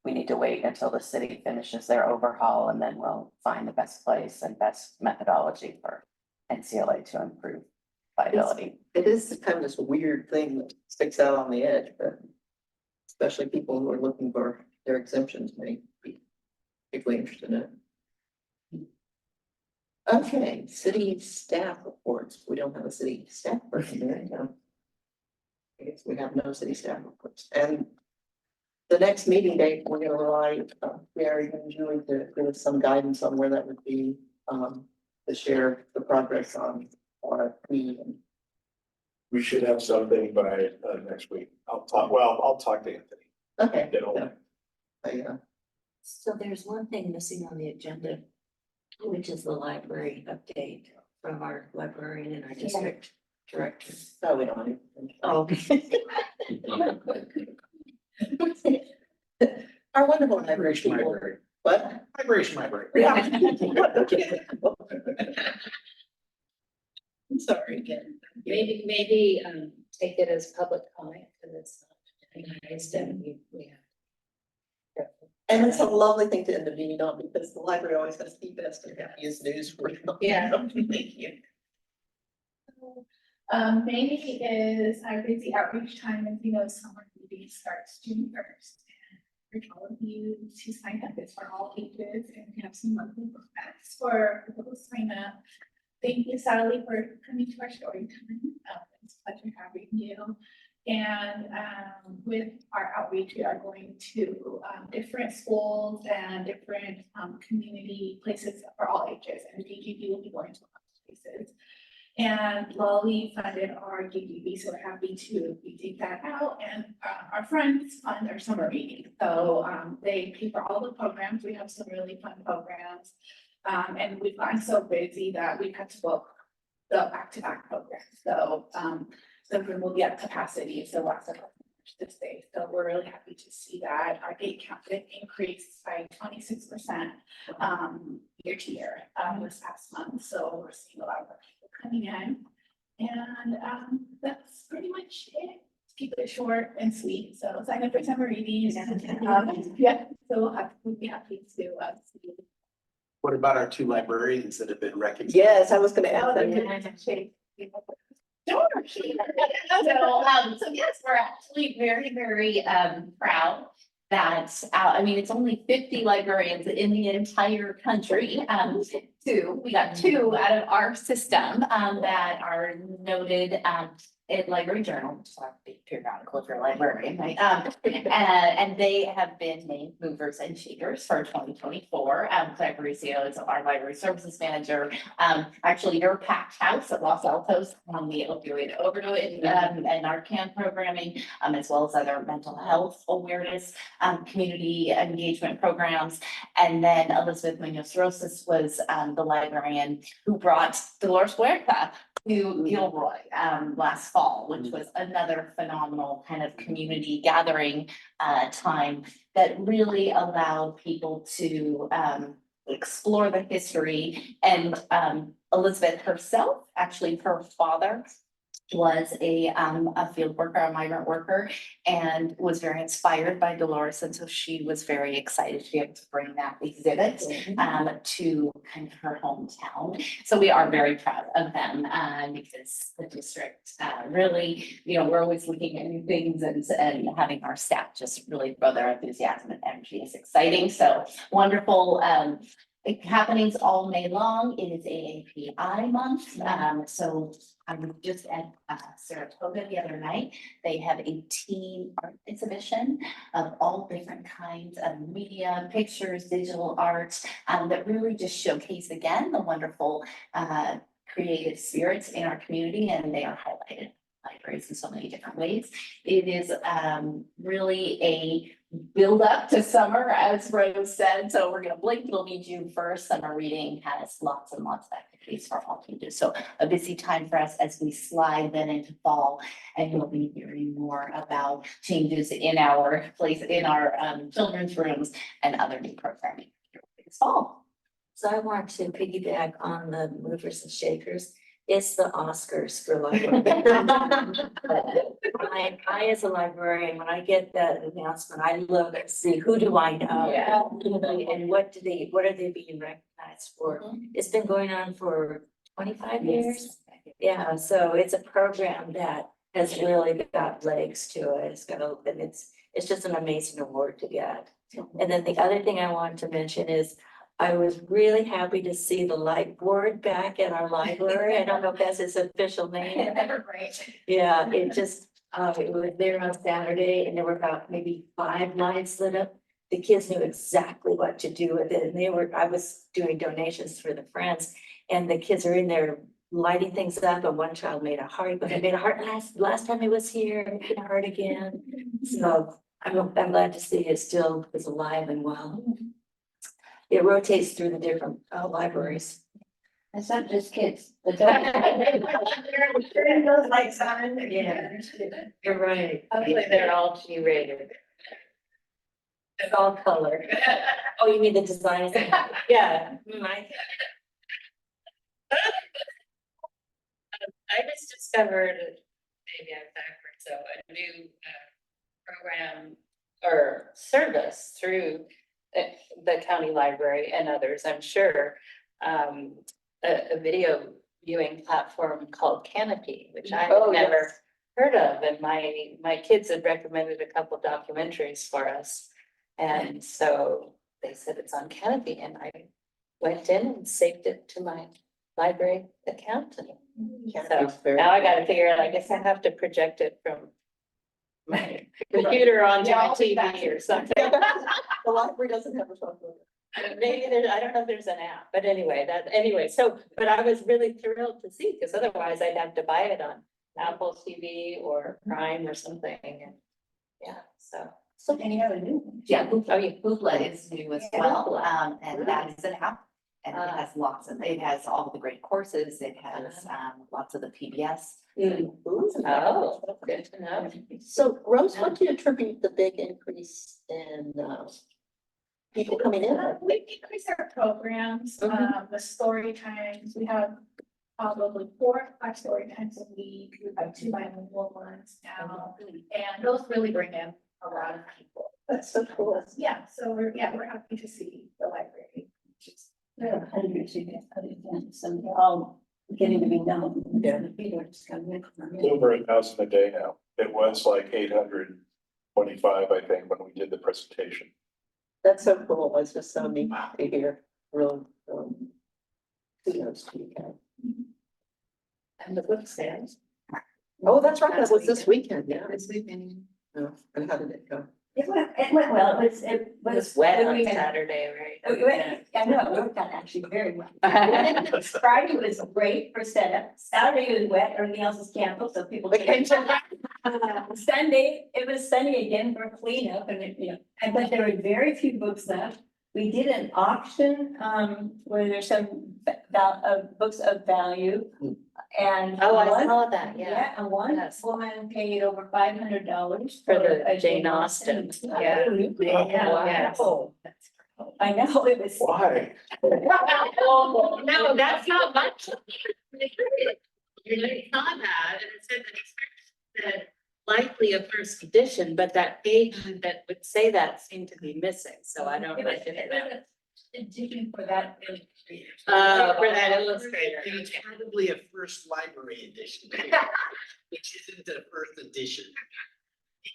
Speaker 2: we need to wait until the city finishes their overhaul and then we'll find the best place and best methodology for NCLA to improve viability.
Speaker 1: It is kind of this weird thing that sticks out on the edge, but especially people who are looking for their exemptions may be particularly interested in it. Okay, city staff reports. We don't have a city staff person here. No. I guess we have no city staff reports. And the next meeting date, we're gonna rely, Mary and Julie to give us some guidance on where that would be, to share the progress on RFP and
Speaker 8: We should have something by next week. I'll talk to Anthony.
Speaker 1: okay.
Speaker 8: Get all that.
Speaker 1: Yeah.
Speaker 7: So there's one thing missing on the agenda. which is the library update from our librarian and our district director.
Speaker 1: So we don't.
Speaker 7: Oh, okay.
Speaker 1: Our wonderful library
Speaker 5: Migration
Speaker 1: people.
Speaker 5: library.
Speaker 1: What?
Speaker 5: Migration library.
Speaker 1: I'm sorry again.
Speaker 3: Maybe take it as public comment, because it's not recognized and we have.
Speaker 1: And it's a lovely thing to end the meeting on, because the library always has the best and happiest news for you.
Speaker 3: Yeah.
Speaker 1: Thank you.
Speaker 11: May is our busy outreach time, as you know, summer meeting starts June 1st. And for all of you to sign up, it's for all ages, and we have some monthly programs for people to sign up. Thank you, Sally, for coming to our story time. It's a pleasure having you. And with our outreach, we are going to different schools and different community places for all ages, and DGB will be going to a lot of places. And Lolly funded our DGB, so we're happy to take that out. And our friends fund our summer meeting. So they pay for all the programs. We have some really fun programs. And we've gotten so busy that we've had to book the back-to-back programs. So we will be at capacity, so lots of to stay. So we're really happy to see that our gate count did increase by 26% year to year this past month. So we're seeing a lot of people coming in, and that's pretty much it. Let's keep it short and sweet. So sign up for summer readings. Yeah, so we'll be happy to see you.
Speaker 5: What about our two librarians that have been recognized?
Speaker 1: Yes, I was gonna ask that.
Speaker 11: Sure.
Speaker 2: So yes, we're actually very, very proud that, I mean, it's only 50 librarians in the entire country. We got 2 out of our system that are noted in Library Journal, which is a big periodical if you're a librarian, right? And they have been named movers and shakers for 2024. Claire Parisi is our library services manager. Actually, your packed house at Los Altos on the opioid overdose and Narcan programming, as well as other mental health awareness, community engagement programs. And then Elizabeth Munoz Rosas was the librarian who brought Dolores Huerta to Gilroy last fall, which was another phenomenal kind of community gathering time that really allowed people to explore the history. And Elizabeth herself, actually her father was a field worker, a migrant worker, and was very inspired by Dolores. And so she was very excited to be able to bring that exhibit to kind of her hometown. So we are very proud of them because the district really, you know, we're always looking at new things and having our staff just really throw their enthusiasm and energy is exciting. So wonderful. Happenings all May long. It is AAPI month. So I was just at Saratoga the other night. They have a teen art exhibition of all different kinds of media, pictures, digital art that really just showcase again the wonderful creative spirits in our community, and they are highlighted libraries in so many different ways. It is really a build up to summer, as Rose said. So we're gonna blink, it'll be June 1st. Summer reading has lots and lots of activities for all ages. So a busy time for us as we slide then into fall, and you'll be hearing more about changes in our place, in our children's rooms and other new programming this fall.
Speaker 7: So I want to piggyback on the movers and shakers. It's the Oscars for librarians. I, as a librarian, when I get that announcement, I love to see who do I know?
Speaker 2: Yeah.
Speaker 7: And what are they being recognized for? It's been going on for 25 years. Yeah, so it's a program that has really got legs to it. It's just an amazing award to get. And then the other thing I wanted to mention is I was really happy to see the light board back at our library. I don't know if that's its official name.
Speaker 11: Great.
Speaker 7: Yeah, it was there on Saturday and there were about maybe 5 lights lit up. The kids knew exactly what to do with it, and I was doing donations for the friends, and the kids are in there lighting things up, and one child made a heart, but I made a heart last time he was here, made a heart again. So I'm glad to see it still is alive and well. it rotates through the different libraries.
Speaker 6: It's not just kids.
Speaker 7: Those like sun, yeah. You're right.
Speaker 3: Hopefully they're all G-rated.
Speaker 7: It's all color. Oh, you mean the design?
Speaker 3: Yeah. I just discovered, maybe I'm backwards, so a new program or service through the county library and others, I'm sure. A video viewing platform called Canopy, which I
Speaker 2: Oh,
Speaker 3: had never
Speaker 2: yes.
Speaker 3: heard of, and my kids had recommended a couple documentaries for us. And so they said it's on Canopy, and I went in and saved it to my library account. And
Speaker 1: Canopy's
Speaker 3: so
Speaker 1: very
Speaker 3: now I
Speaker 1: cool.
Speaker 3: gotta figure out, I guess I have to project it from my computer onto my TV or something.
Speaker 1: The library doesn't have a software.
Speaker 3: Maybe there, I don't know if there's an app, but anyway, so, but I was really thrilled to see, because otherwise I'd have to buy it on Apple TV or Prime or something, and yeah, so.
Speaker 6: So any other new ones?
Speaker 12: Yeah,
Speaker 3: Oh, yeah.
Speaker 12: Hoopla is new as
Speaker 3: Yeah,
Speaker 12: well,
Speaker 3: Hoopla.
Speaker 12: and that is an app. And it has lots of, it has all the great courses, it has lots of the PBS.
Speaker 3: Oh, that's good to know.
Speaker 1: So Rose, what do you attribute the big increase in people coming in?
Speaker 11: We increase our programs, the story times, we have probably 4 or 5 story times a week, we have 2 bilingual ones now. And those really bring in a lot of people.
Speaker 1: That's so cool.
Speaker 11: Yeah, so we're happy to see the library.
Speaker 6: Yeah, hundreds of events, and they're all getting to be known.
Speaker 1: Yeah.
Speaker 6: People are just coming in.
Speaker 8: It's over 1,000 a day now. It was like 825, I think, when we did the presentation.
Speaker 1: That's so cool. It's just so neat to hear. Really, kudos to you guys.
Speaker 10: And the book stands.
Speaker 1: Oh, that's right. That was this weekend. Yeah.
Speaker 6: This weekend.
Speaker 1: Oh, and how did it go?
Speaker 6: It went well, it was.
Speaker 3: Wet on
Speaker 6: we had-
Speaker 3: Saturday, right?
Speaker 6: I know, it worked out actually very well. Friday was great for setup, Saturday was wet, everything else was canceled, so people. Sunday, it was sunny again for cleanup and but there were very few books left. We did an auction, where there's some books of value and.
Speaker 3: Oh, I
Speaker 6: one-
Speaker 3: saw that, yeah.
Speaker 6: Yeah, and one
Speaker 3: Yes.
Speaker 6: woman paid over $500
Speaker 3: For the Jane Austen, yeah.
Speaker 6: Yeah.
Speaker 3: Yes.
Speaker 6: I know, it was.
Speaker 8: Why?
Speaker 3: No, that's not much. You saw that, and it said that likely a first edition, but that page that would say that seemed to be missing, so I don't know. if it-
Speaker 6: Edition for that.
Speaker 3: For that illustrator.
Speaker 5: It's probably a first library edition, which isn't a first edition.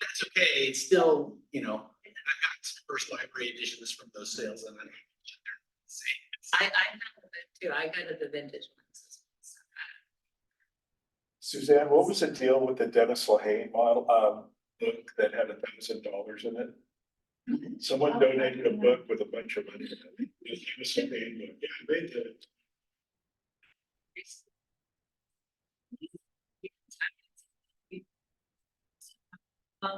Speaker 5: That's okay, it's still, I've got some first library editions from those sales and then.
Speaker 3: I have it too, I go to the vintage ones.
Speaker 8: Suzanne, what was the deal with the Dennis Lehane model, book that had $1,000 in it? Someone donated a book with a bunch of money in it. It was Dennis Lehane book. Yeah, they did.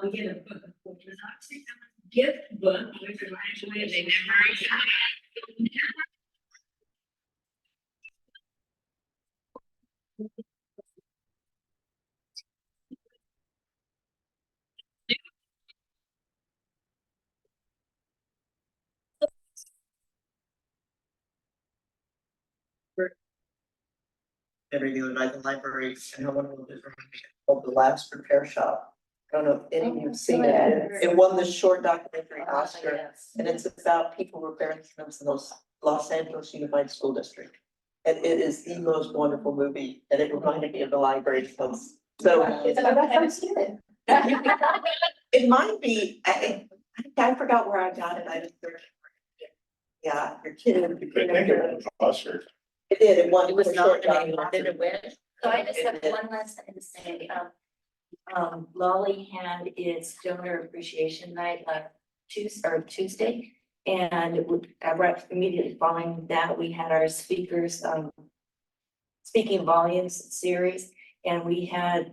Speaker 6: We get a book, which was actually a gift book, which was actually, they never.
Speaker 1: Interviewed by the library and how wonderful it is. Called The Last Repair Shop. I don't know if any of you have seen it. It won the short documentary Oscar. And it's about people repairing things in those Los Angeles Unified School District. And it is the most wonderful movie, and it reminded me of the library because, so. It might be, I forgot where I got it, I just searched. Yeah, your kid.
Speaker 8: I think it was Oscar.
Speaker 1: It did, it won.
Speaker 3: It was
Speaker 1: for
Speaker 3: not,
Speaker 1: short
Speaker 3: did it win?
Speaker 7: So I just have one last thing to say, Lolly had its donor appreciation night on Tuesday. And right immediately following that, we had our speakers, speaking volumes series, and we had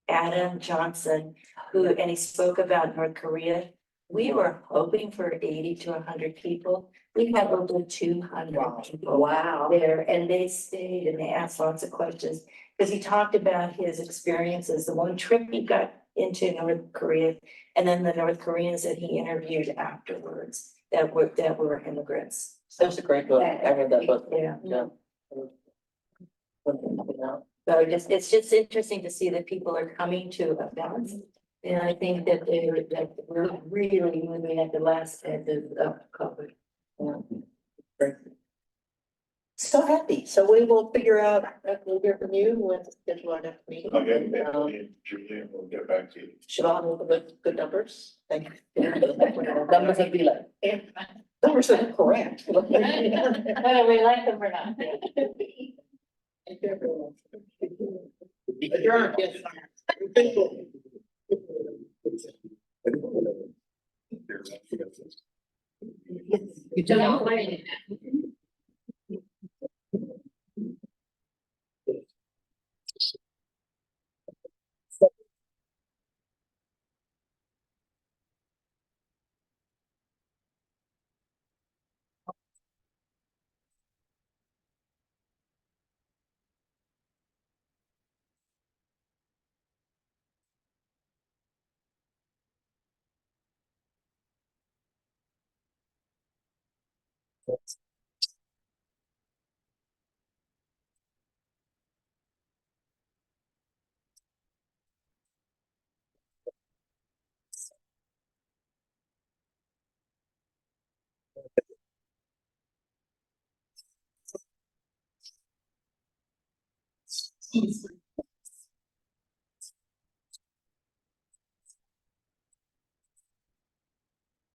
Speaker 7: Adam Johnson, and he spoke about North Korea, We were hoping for 80 to 100 people. We had over 200 people.
Speaker 10: Wow.
Speaker 7: There, and they stayed and they asked lots of questions, because he talked about his experiences, the one trip he got into North Korea. And then the North Koreans that he interviewed afterwards that were immigrants.
Speaker 1: That's a great book. I read that book.
Speaker 7: Yeah.
Speaker 1: Yeah.
Speaker 7: So it's just interesting to see that people are coming to a balance. And I think that we're really moving at the last end of COVID.
Speaker 1: So happy. So we will figure out, we'll hear from you when to schedule our next meeting.
Speaker 8: Okay,
Speaker 1: Um,
Speaker 8: and Julie, we'll get back to you.
Speaker 1: Siobhan will put good numbers. Thank you.
Speaker 10: Numbers would be like.
Speaker 1: Numbers are correct.
Speaker 3: Whether we like them or not.
Speaker 1: Adjourn, yes.
Speaker 10: You don't.
Speaker 11: Yes.